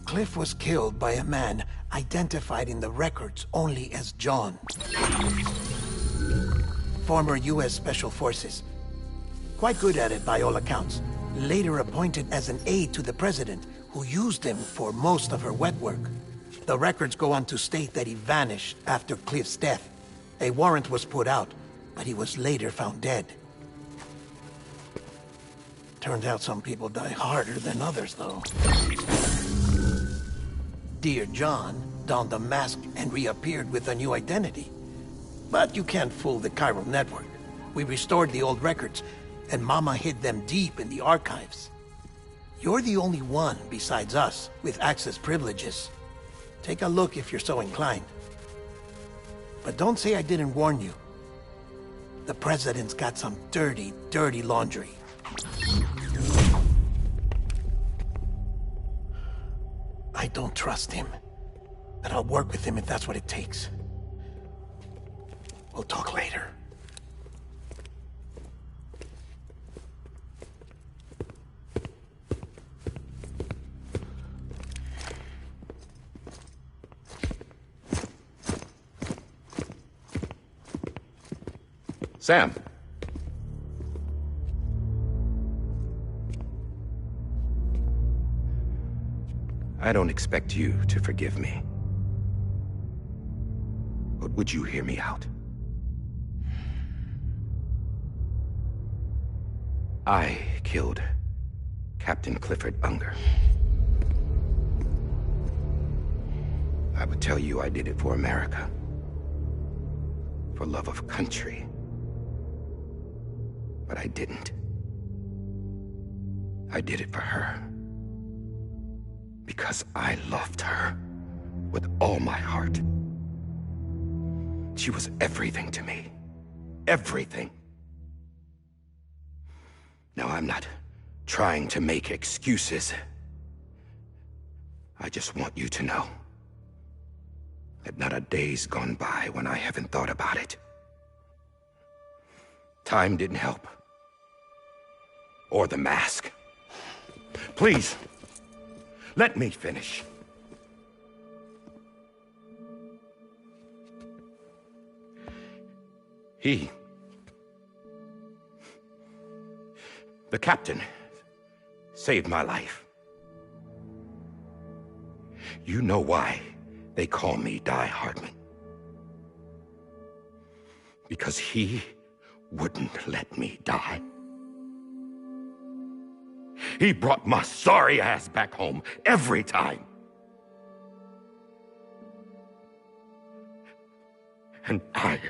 Cliff was killed by a man identified in the records only as John. Former U.S. Special Forces. Quite good at it by all accounts. Later appointed as an aide to the President, who used him for most of her wet work. The records go on to state that he vanished after Cliff's death. A warrant was put out, but he was later found dead. Turned out some people die harder than others, though. Dear John donned a mask and reappeared with a new identity. But you can't fool the chiral network. We restored the old records, and Mama hid them deep in the archives. You're the only one, besides us, with access privileges. Take a look if you're so inclined. But don't say I didn't warn you. The President's got some dirty, dirty laundry. I don't trust him, but I'll work with him if that's what it takes. We'll talk later. Sam. I don't expect you to forgive me. But would you hear me out? I killed Captain Clifford Unger. I would tell you I did it for America. For love of country. But I didn't. I did it for her. Because I loved her with all my heart. She was everything to me. Everything. Now, I'm not trying to make excuses. I just want you to know that not a day's gone by when I haven't thought about it. Time didn't help. Or the mask. Please, let me finish. The captain, saved my life. You know why they call me Die Hardman. Because he wouldn't let me die. He brought my sorry ass back home every time. And I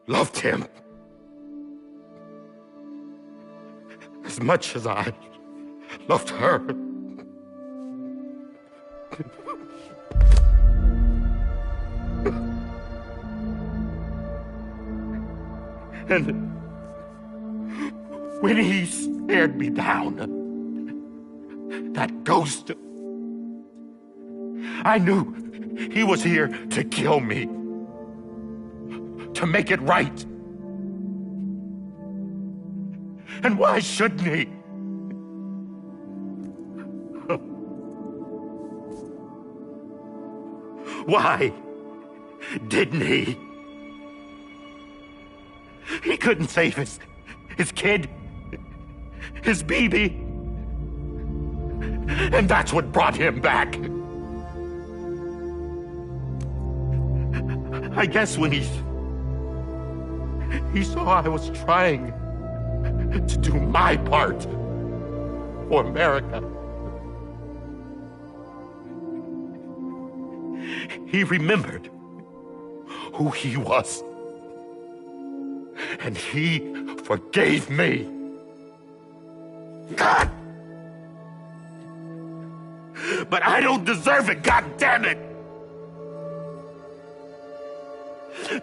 loved him as much as I loved her. And when he stared me down That ghost. I knew he was here to kill me. To make it right. And why shouldn't he? Why didn't he? He couldn't save his kid, his baby. And that's what brought him back. I guess when he saw I was trying to do my part for America, he remembered who he was. And he forgave me. God! But I don't deserve it, God damn it!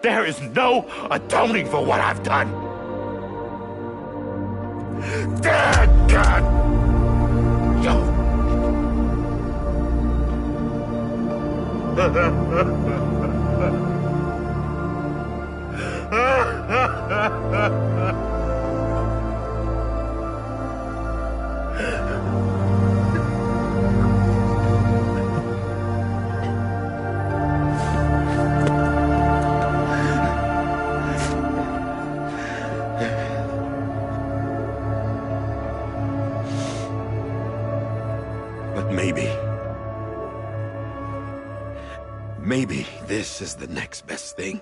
There is no atoning for what I've done. Dad, God! Yo! But maybe this is the next best thing.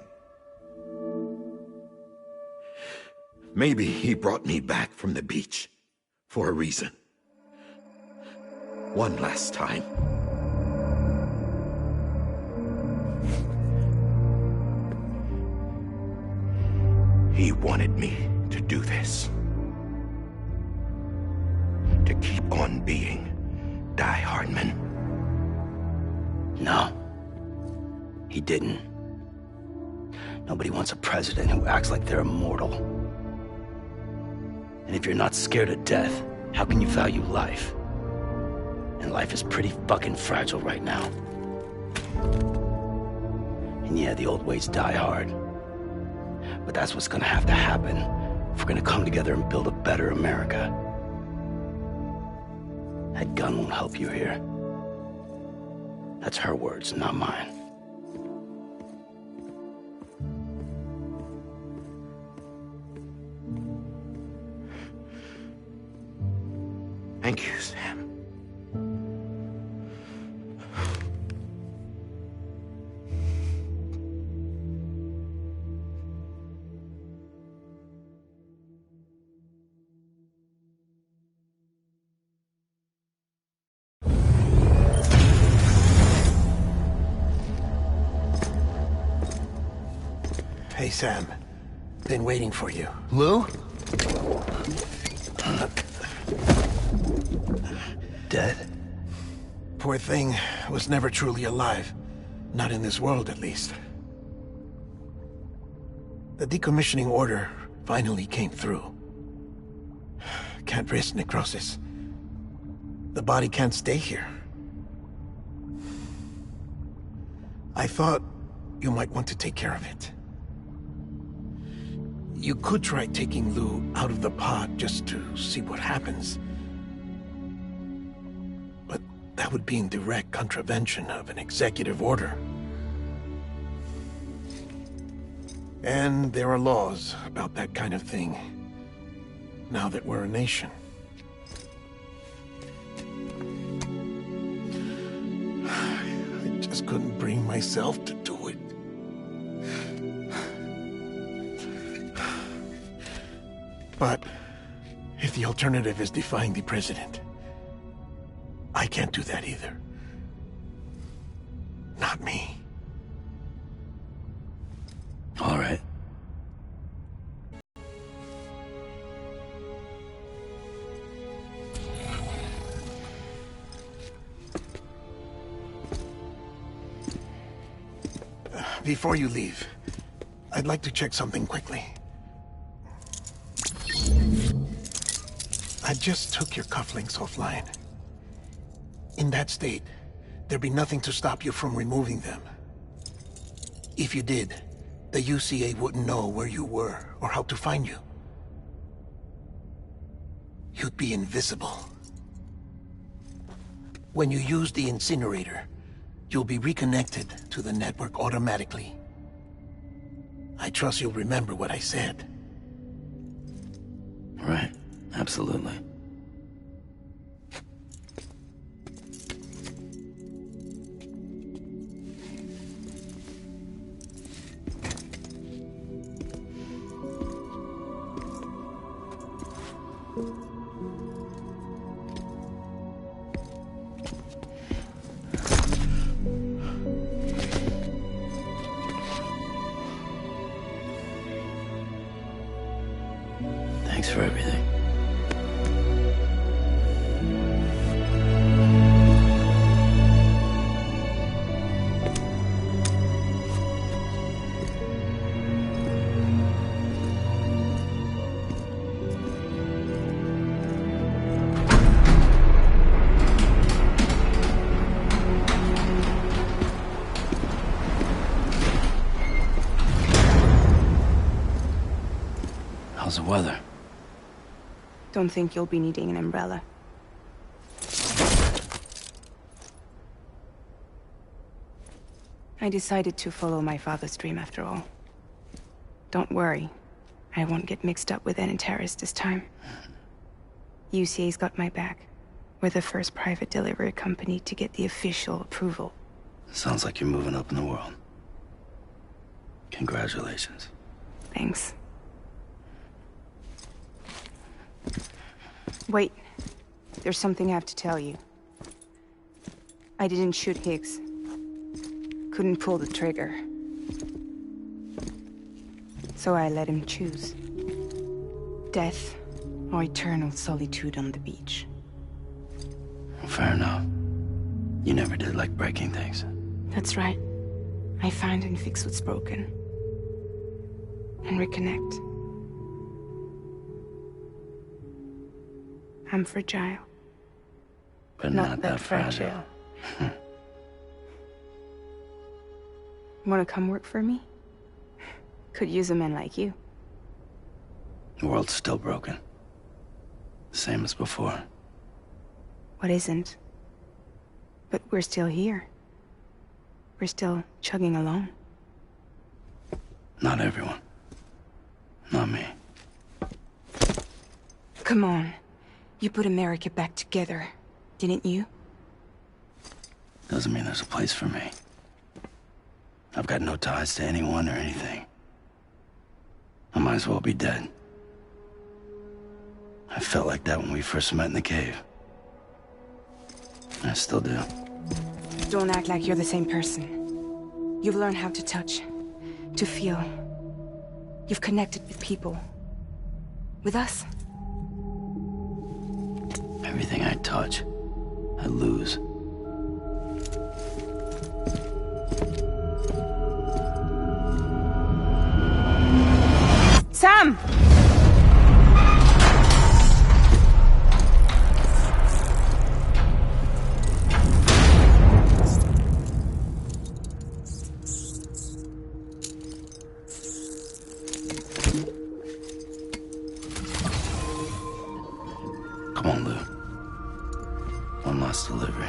Maybe he brought me back from the beach for a reason. One last time. He wanted me to do this. To keep on being Die Hardman. No. He didn't. Nobody wants a president who acts like they're immortal. And if you're not scared of death, how can you value life? And life is pretty fucking fragile right now. And yeah, the old ways die hard. But that's what's gonna have to happen if we're gonna come together and build a better America. That gun won't help you here. That's her words, not mine. Thank you, Sam. Hey, Sam. Been waiting for you. Lou? Dead? Poor thing was never truly alive. Not in this world, at least. The decommissioning order finally came through. Can't risk necrosis. The body can't stay here. I thought you might want to take care of it. You could try taking Lou out of the pod just to see what happens. But that would be in direct contravention of an executive order. And there are laws about that kind of thing, now that we're a nation. I just couldn't bring myself to do it. But if the alternative is defying the president, I can't do that either. Not me. All right. Before you leave, I'd like to check something quickly. I just took your cufflinks offline. In that state, there'd be nothing to stop you from removing them. If you did, the UCA wouldn't know where you were or how to find you. You'd be invisible. When you use the incinerator, you'll be reconnected to the network automatically. I trust you'll remember what I said. Right. Absolutely. Thanks for everything. How's the weather? Don't think you'll be needing an umbrella. I decided to follow my father's dream after all. Don't worry. I won't get mixed up with any terrorists this time. UCA's got my back. We're the first private delivery company to get the official approval. Sounds like you're moving up in the world. Congratulations. Thanks. Wait. There's something I have to tell you. I didn't shoot Higgs. Couldn't pull the trigger. So I let him choose. Death or eternal solitude on the beach. Fair enough. You never did like breaking things. That's right. I find and fix what's broken. And reconnect. I'm fragile. But not that fragile. Wanna come work for me? Could use a man like you. The world's still broken. The same as before. What isn't? But we're still here. We're still chugging along. Not everyone. Not me. Come on. You put America back together, didn't you? Doesn't mean there's a place for me. I've got no ties to anyone or anything. I might as well be dead. I felt like that when we first met in the cave. I still do. Don't act like you're the same person. You've learned how to touch, to feel. You've connected with people. With us. Everything I touch, I lose. Sam! Come on, Lou. One last delivery.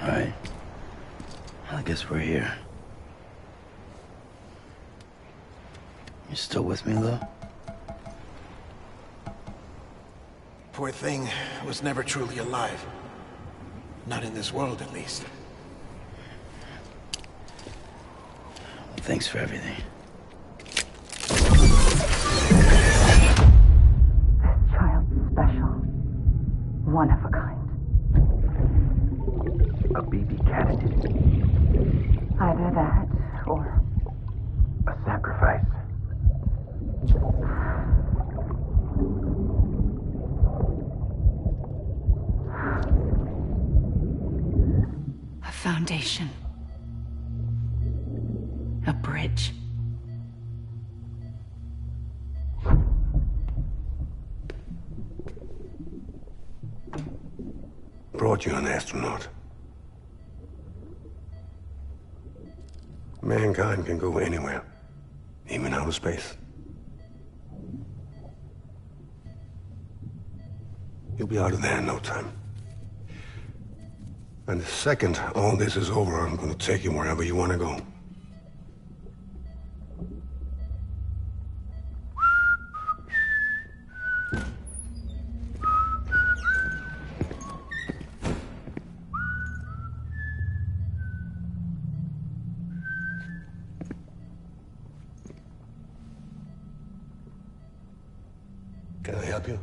Alright. I guess we're here. You still with me, though? Poor thing was never truly alive. Not in this world, at least. Thanks for everything. This child's special. One of a kind. A BB candidate. Either that, or... a sacrifice. A foundation. A bridge. Brought you an astronaut. Mankind can go anywhere, even outer space. You'll be out of there in no time. And the second all this is over, I'm gonna take you wherever you want to go. Can I help you?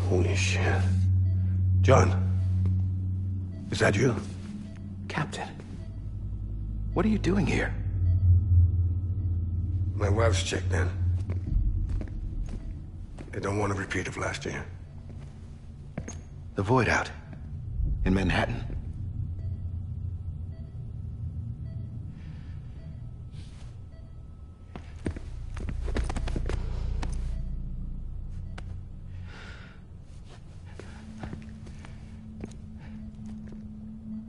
Holy shit. John, is that you? Captain, what are you doing here? My wife's checked in. They don't want a repeat of last year. The Void Out. In Manhattan.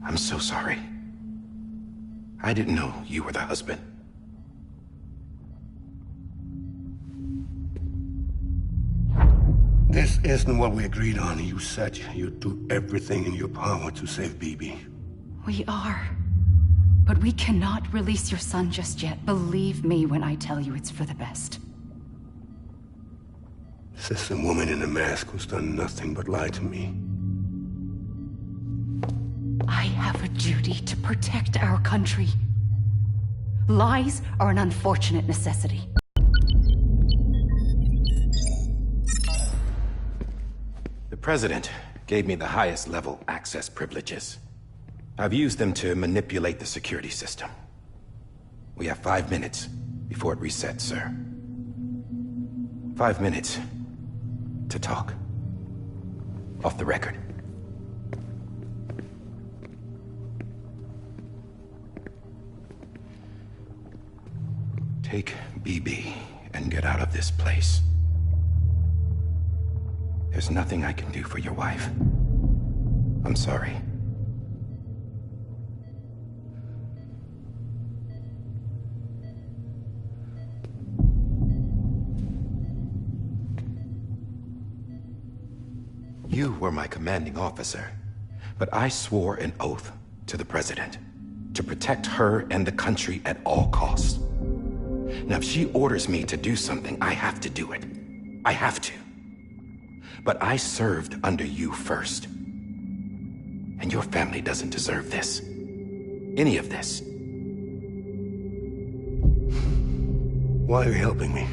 I'm so sorry. I didn't know you were the husband. This isn't what we agreed on. You said you'd do everything in your power to save BB. We are. But we cannot release your son just yet. Believe me when I tell you it's for the best. This is a woman in a mask who's done nothing but lie to me. I have a duty to protect our country. Lies are an unfortunate necessity. The President gave me the highest level access privileges. I've used them to manipulate the security system. We have 5 minutes before it resets, sir. 5 minutes to talk. Off the record. Take BB and get out of this place. There's nothing I can do for your wife. I'm sorry. You were my commanding officer, but I swore an oath to the President to protect her and the country at all costs. Now, if she orders me to do something, I have to do it. I have to. But I served under you first. And your family doesn't deserve this. Any of this. Why are you helping me?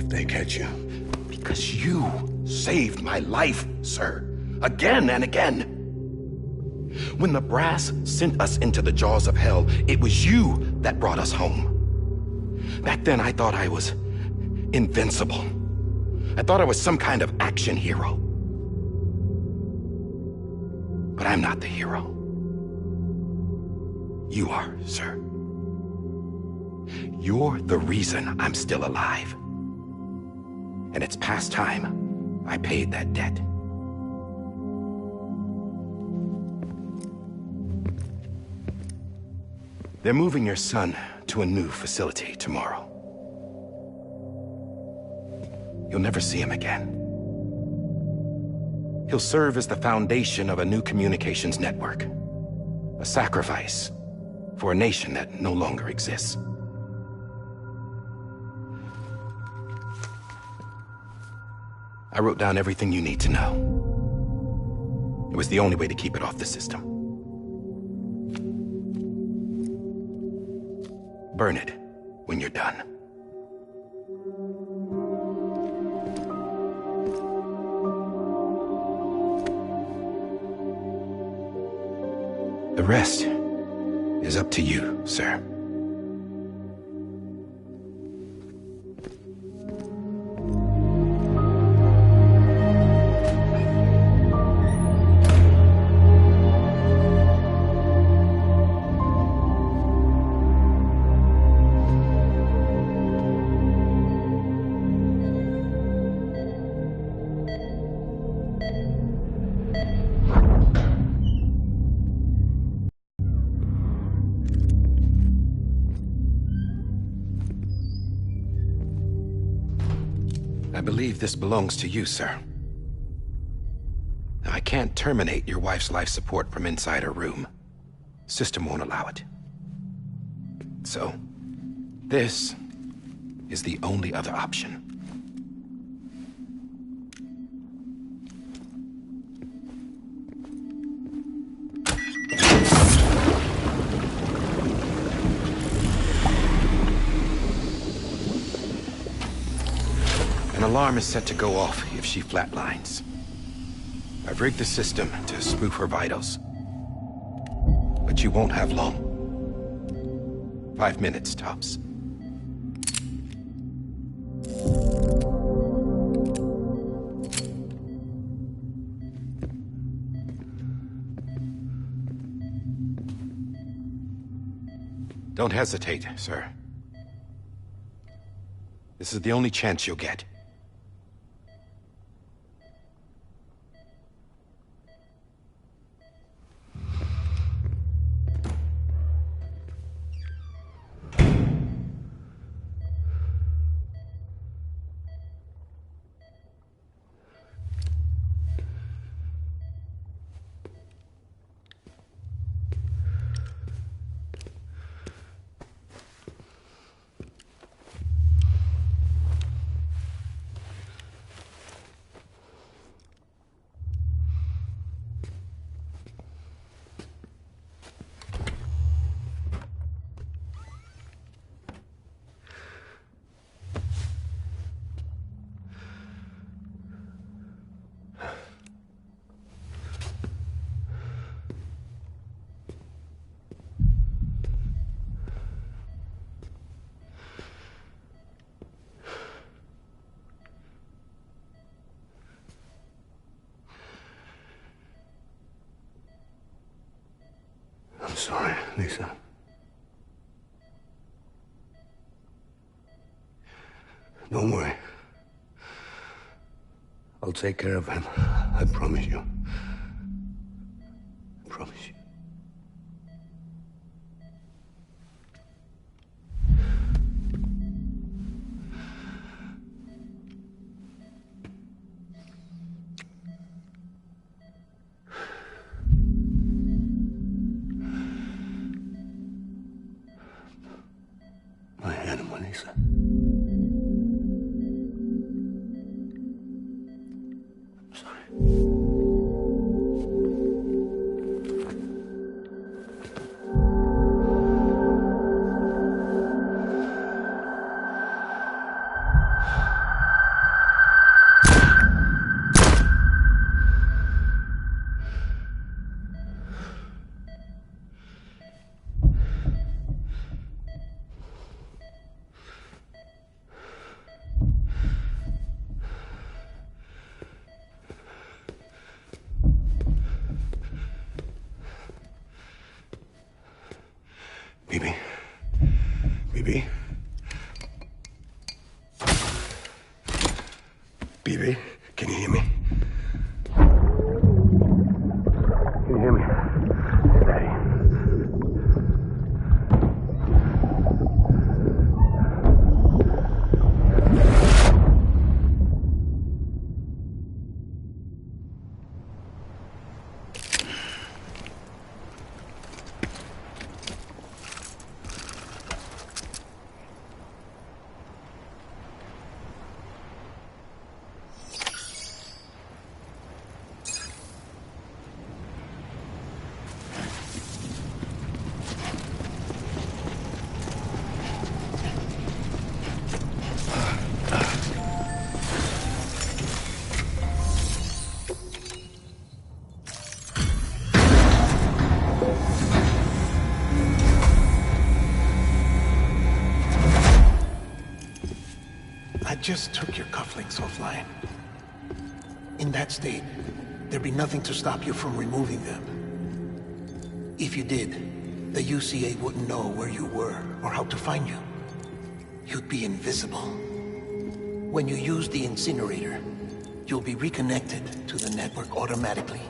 If they catch you. Because you saved my life, sir. Again and again. When the brass sent us into the jaws of hell, it was you that brought us home. Back then, I thought I was invincible. I thought I was some kind of action hero. But I'm not the hero. You are, sir. You're the reason I'm still alive. And it's past time I paid that debt. They're moving your son to a new facility tomorrow. you'll never see him again. He'll serve as the foundation of a new communications network. A sacrifice for a nation that no longer exists. I wrote down everything you need to know. It was the only way to keep it off the system. Burn it when you're done. The rest is up to you, sir. I believe this belongs to you, sir. I can't terminate your wife's life support from inside her room. System won't allow it. So, this is the only other option. An alarm is set to go off if she flatlines. I've rigged the system to spoof her vitals. But you won't have long. 5 minutes, tops. Don't hesitate, sir. This is the only chance you'll get. I'm sorry, Lisa. Don't worry. I'll take care of him. I promise you. I promise you. My animal, Lisa. I'm sorry. Bibi. Bibi. Bibi, can you hear me? Can you hear me? Steady. I just took your cufflinks offline. In that state, there'd be nothing to stop you from removing them. If you did, the UCA wouldn't know where you were or how to find you. You'd be invisible. When you use the incinerator, you'll be reconnected to the network automatically.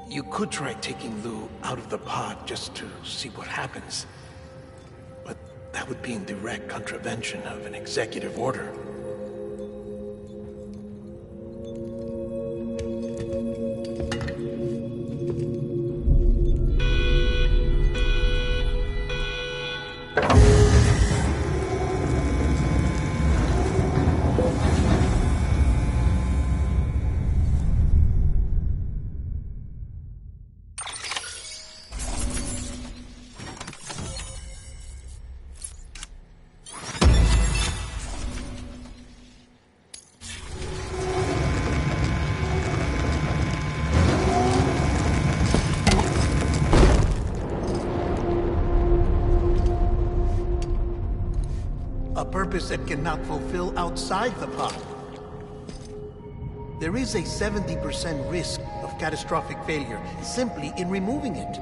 You could try taking Lou out of the pod just to see what happens. But that would be in direct contravention of an executive order. A purpose that cannot fulfill outside the pod. There is a 70% risk of catastrophic failure simply in removing it.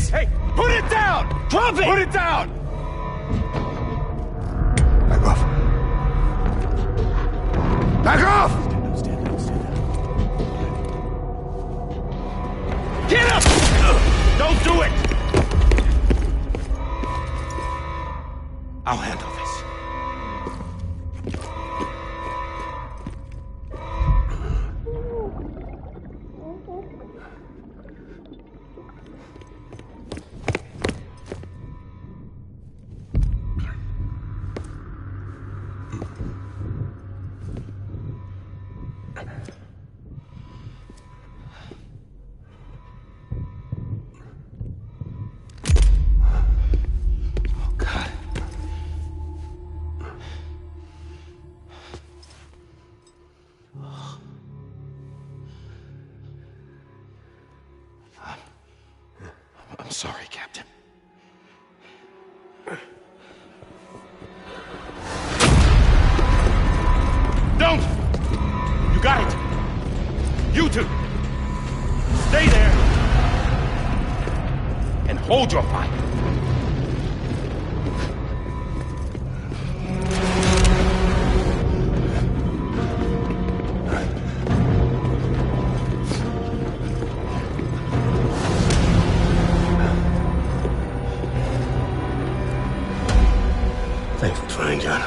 Hey, put it down! Drop it! Put it down! Back off. Back off! Stand up. Get up! Don't do it! I'll handle this. I'm sorry, Captain. Don't! You got it! You two! Stay there! And hold your fire. Thanks for trying, John.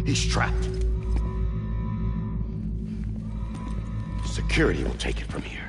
He's trapped. Security will take it from here.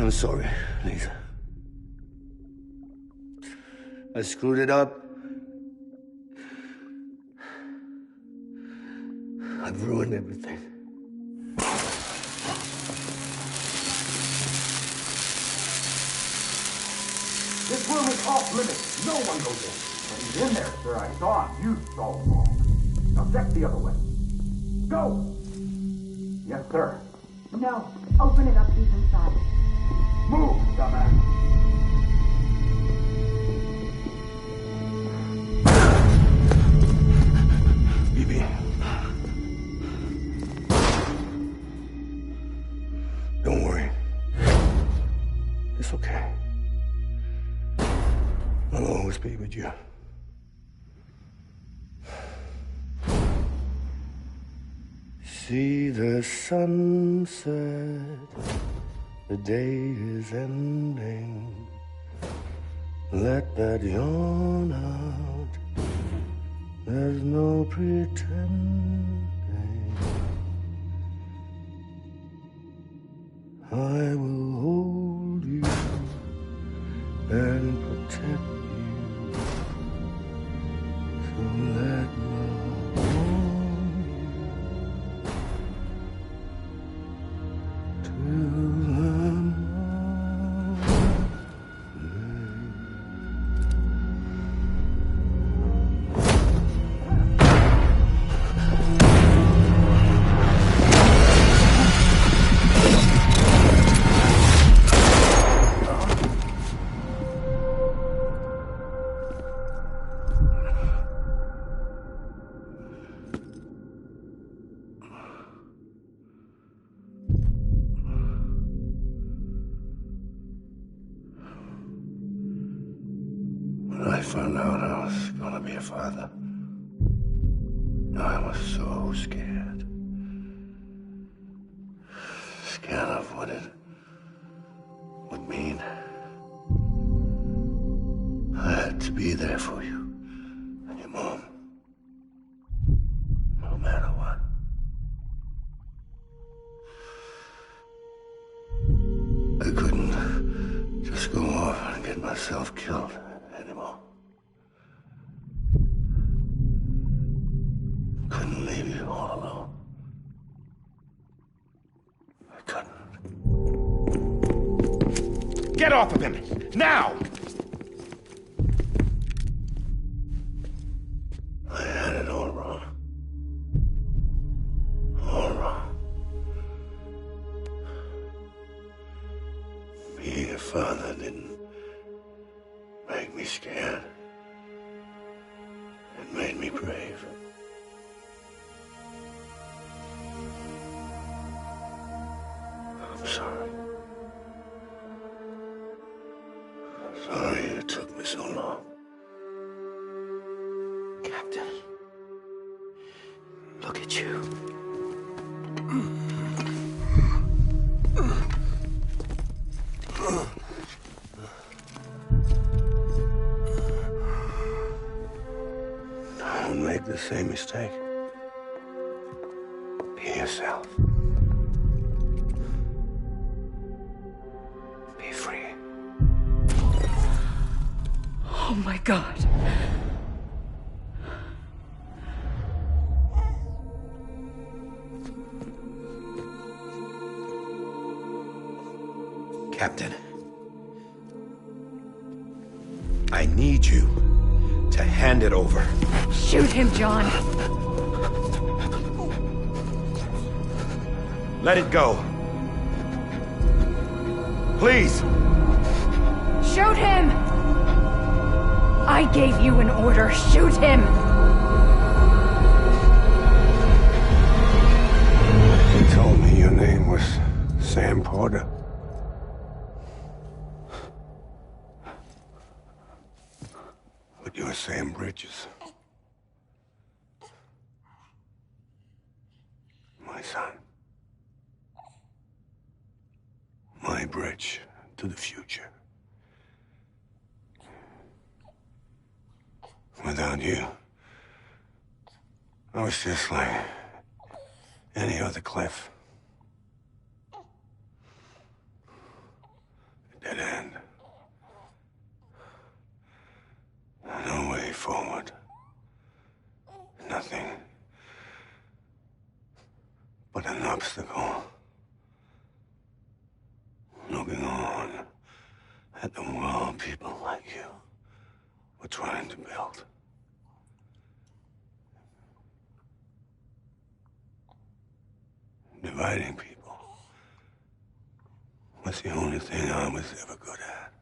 I'm sorry, Lisa. I screwed it up. I've ruined everything. This room is off limits. No one goes in. But he's in there, sir. I saw him. You saw him wrong. Now check the other way. Go! Yes, sir. No. Open it up. He's inside. Move, dumbass. Bibi. Don't worry. It's okay. I'll always be with you. See the sunset. The day is ending. Let that yawn out. There's no pretending. I will hold you and protect you. So let love warm you till When I found out I was gonna be a father, I was so scared. Scared of what it would mean. I had to be there for you and your mom, no matter what. I couldn't just go off and get myself killed anymore. Couldn't leave you all alone. I couldn't. Get off of him! Now! I had it all wrong. All wrong. Being a father didn't make me scared. It made me brave. I'm sorry. Sorry it took me so long. Captain, look at you. Don't make the same mistake. Be yourself. Be free. Oh my God. Captain, I need you to hand it over. Shoot him, John. Let it go. Please. Shoot him! I gave you an order. Shoot him! He told me your name was Sam Porter. But you're Sam Bridges. My son. My bridge to the future. Without you, I was just like any other Cliff. A dead end. No way forward. Nothing but an obstacle. Looking on at the world people like you were trying to build. Dividing people was the only thing I was ever good at.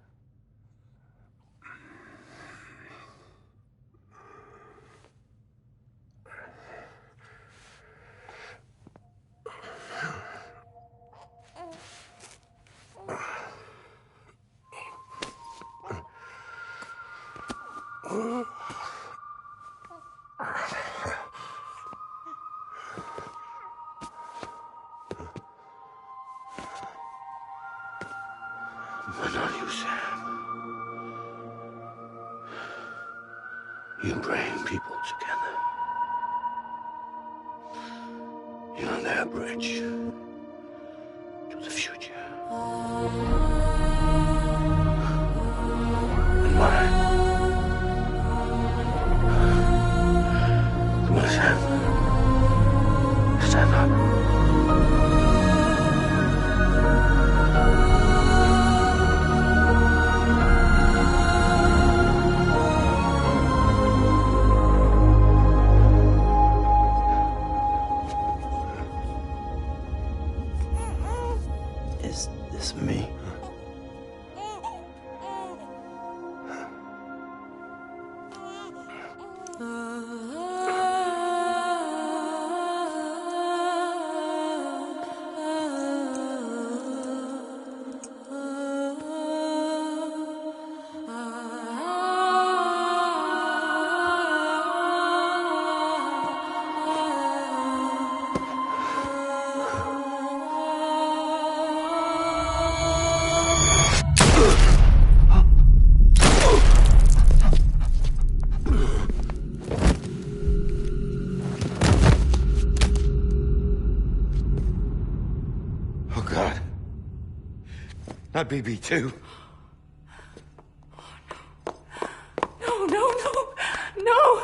But not you, Sam. You bring people together. You're their bridge to the future. And mine. Come on, Sam. Stand up. Is this me? Oh, God. Not BB2. No, no, no, no!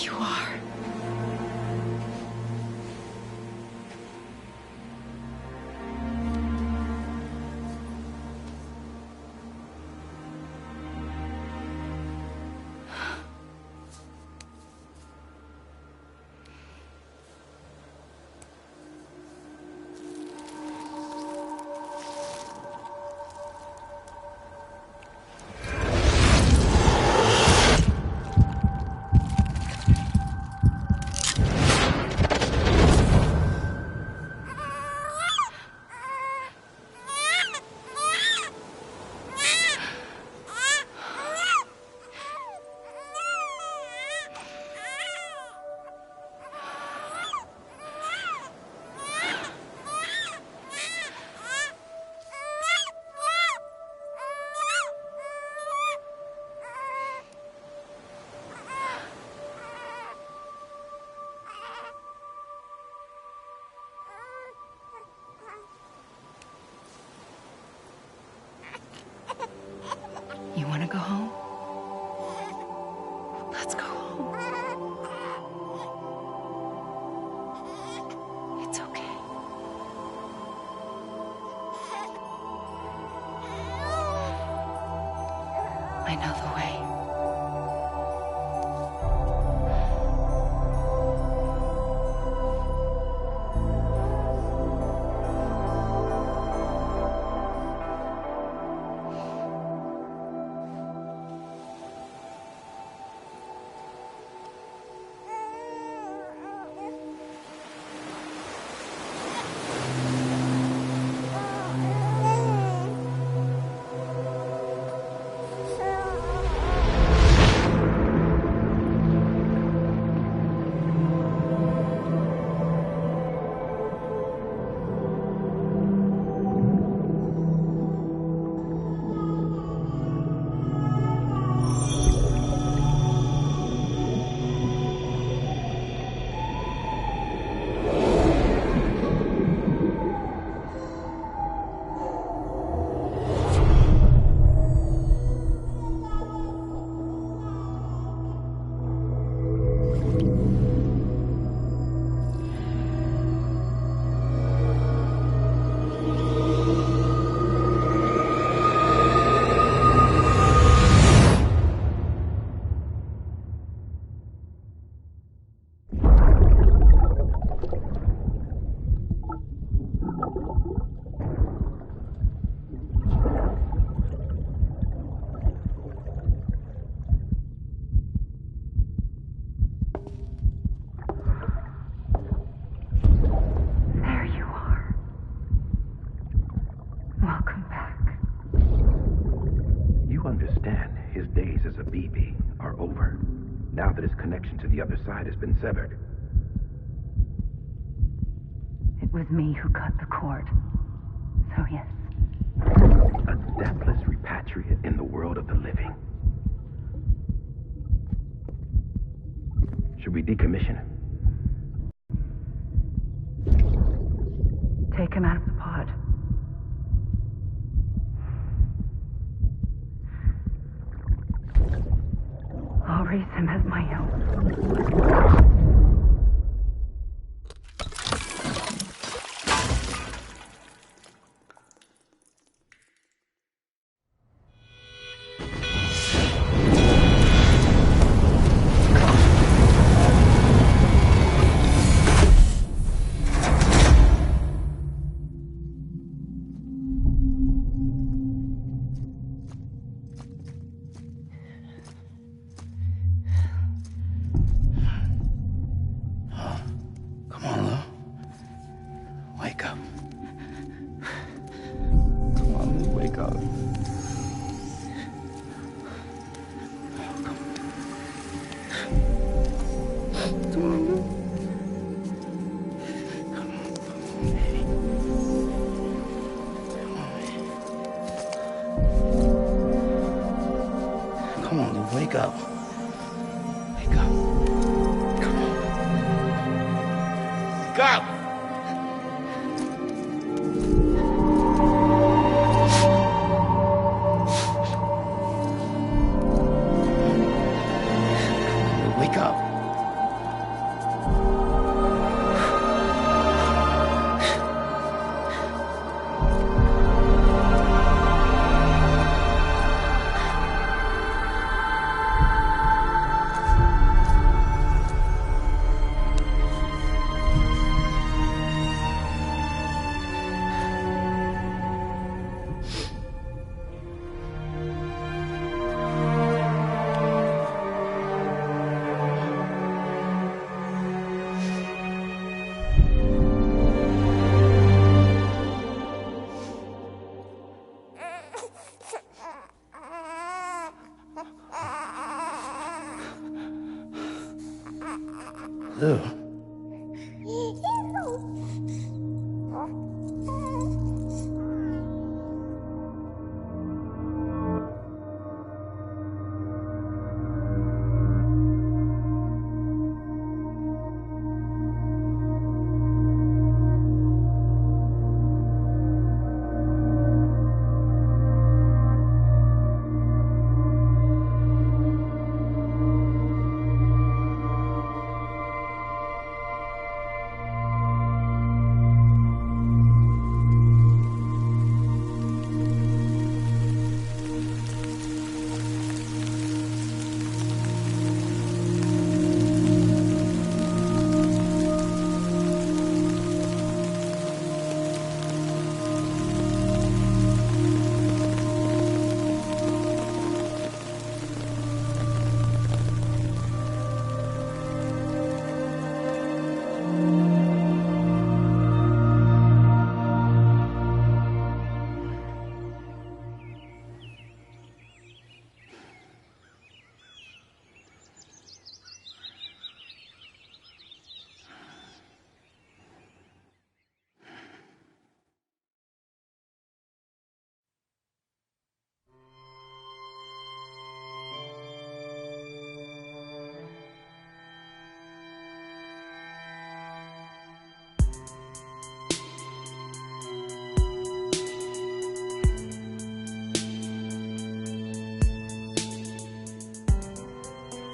you are. You want to go home? Let's go home. It's okay. I know the way. Now that his connection to the other side has been severed. It was me who cut the cord. So yes. A deathless repatriate in the world of the living. Should we decommission him? Take him out of the pod. I'll raise him as my own. Wake up. Wake up. Come on. Wake up! Wake up. Ew.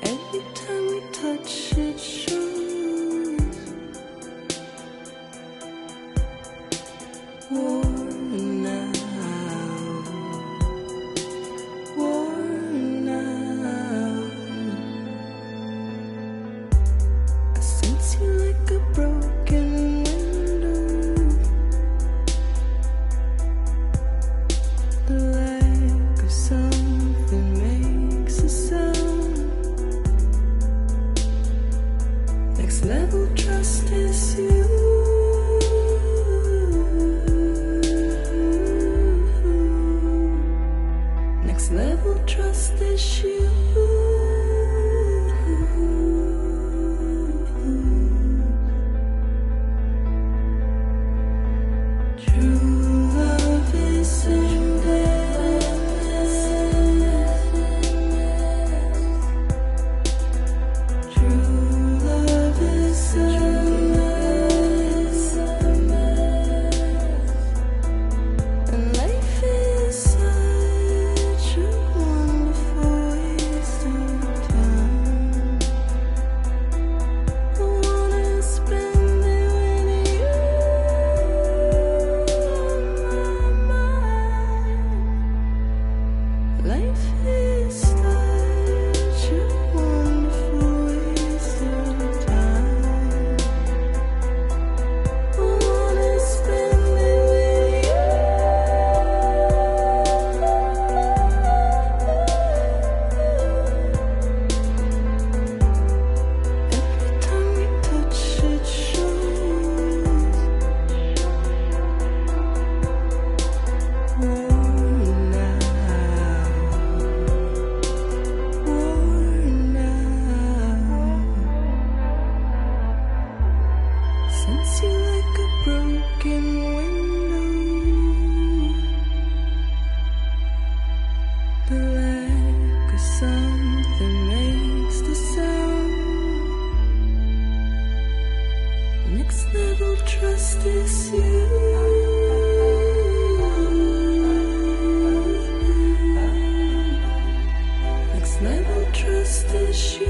Every time we touch it shows war now, war now. I sense you like a broken window, the lack of something makes a sound. Next level trust is you. Next level trust is you. True love is endless. True love is endless. And life is such a wonderful waste of time. I wanna spend it with you on my mind. Life is such a wonderful waste of time. I wanna spend it with you. Every time we touch it shows war now, war now. Sense you like a broken window, the lack of something makes the sound. Next level trust is you. Next level trust is you.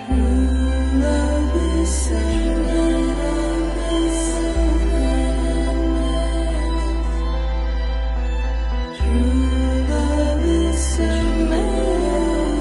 True love is endless. True love is endless.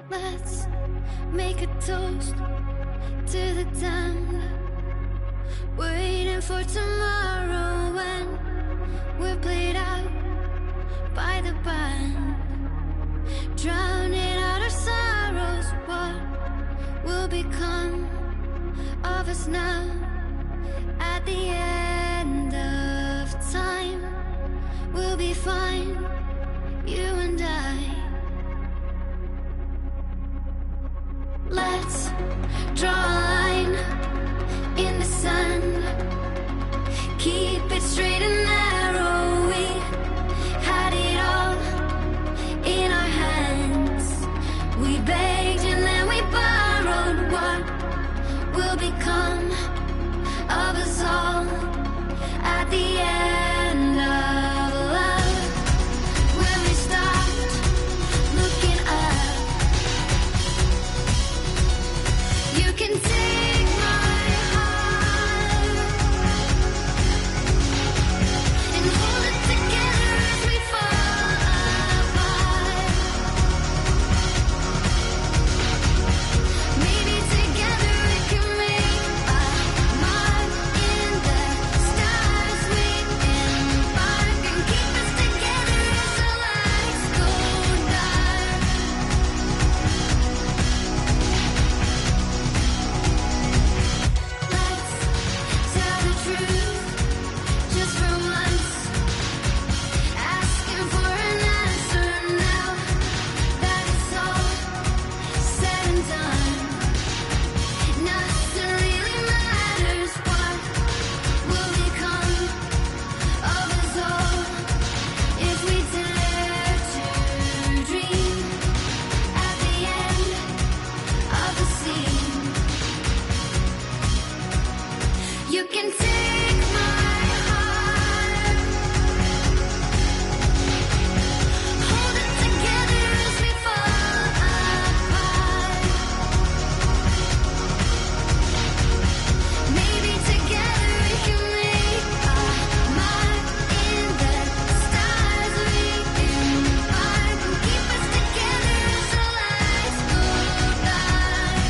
Let's make a toast to the damned, waiting for tomorrow when we're played out by the band, drowning out our sorrows. What will become of us now at the end of time? We'll be fine, you and I. Let's draw a line in the sand, keep it straight and narrow. We had it all in our hands. We begged and then we borrowed. What will become of us all at the end of love? When we stopped looking up, you can take my heart and hold it together as we fall apart. Maybe together we can make a mark in the stars. We embark and keep us together as the lights go dark. Let's tell the truth just for once, asking for an answer now that it's all said and done. Nothing really matters. What will become of us all if we dare to dream at the end of the scene? You can take my heart, hold it together as we fall apart. Maybe together we can make a mark in the stars. We embark and keep us together as the lights go dark.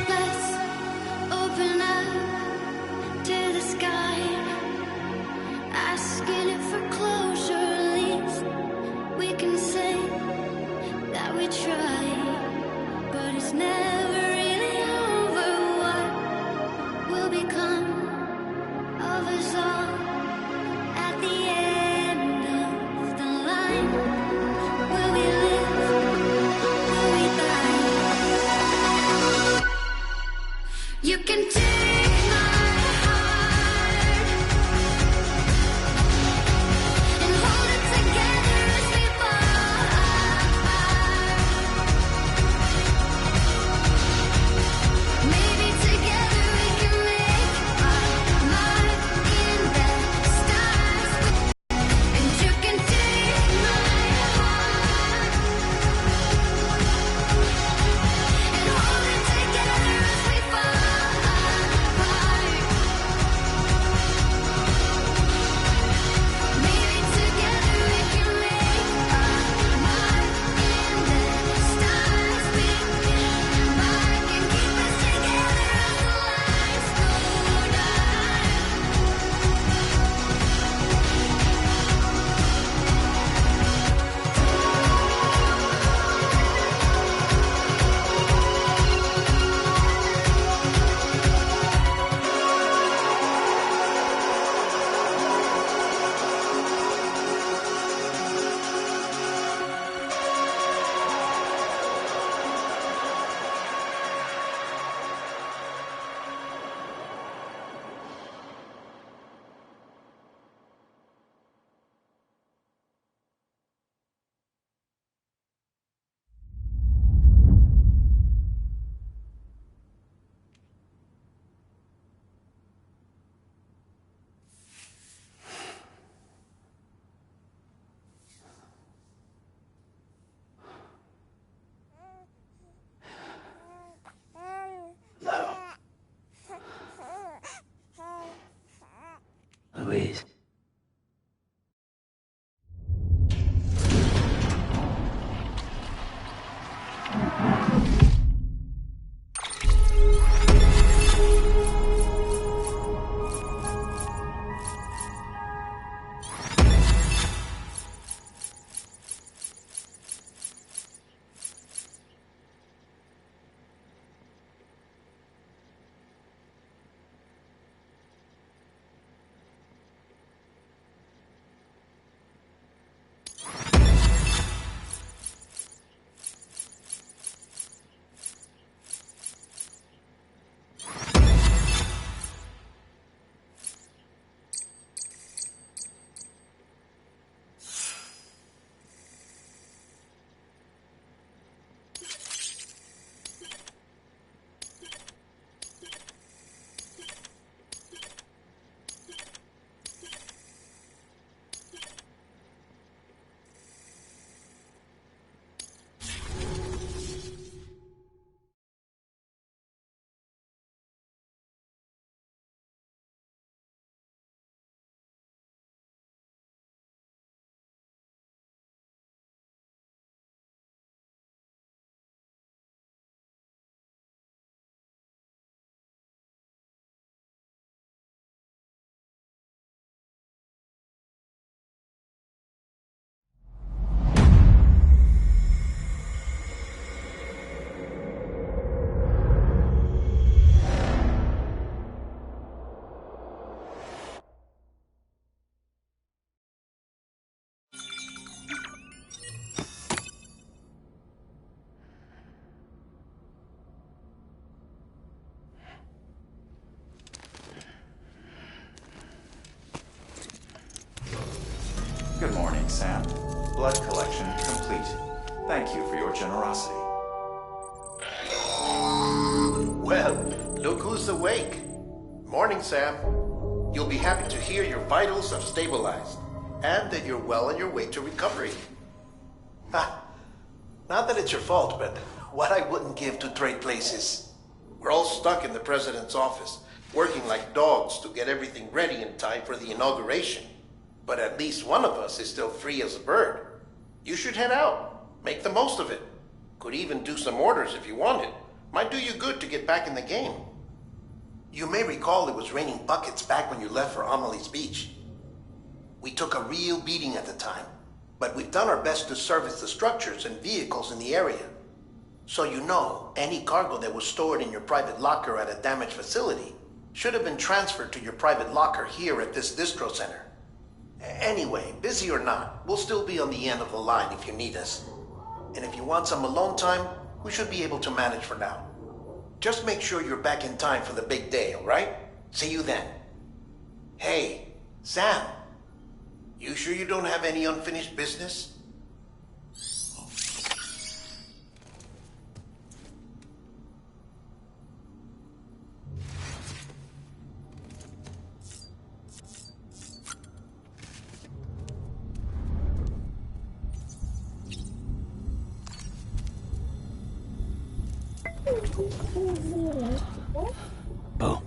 Let's open up to the sky, asking it for closure. At least we can say that we tried, but it's never really over. What will become of us all at the end of the line? Will we live? Will we die? You can take my heart and hold it together as we fall apart. Maybe together we can make a mark in the stars. And you can take my heart and hold it together as we fall apart. generosity. Well, look who's awake. Morning, Sam. You'll be happy to hear your vitals have stabilized, and that you're well on your way to recovery. Ha! Not that it's your fault, but what I wouldn't give to trade places. We're all stuck in the president's office, working like dogs to get everything ready in time for the inauguration. But at least one of us is still free as a bird. You should head out. Make the most of it. Could even do some orders if you wanted. Might do you good to get back in the game. You may recall it was raining buckets back when you left for Amelie's Beach. We took a real beating at the time, but we've done our best to service the structures and vehicles in the area. So you know, any cargo that was stored in your private locker at a damaged facility should have been transferred to your private locker here at this distro center. Anyway, busy or not, we'll still be on the end of the line if you need us. And if you want some alone time, we should be able to manage for now. Just make sure you're back in time for the big day, all right? See you then. Hey, Sam. You sure you don't have any unfinished business? Bo,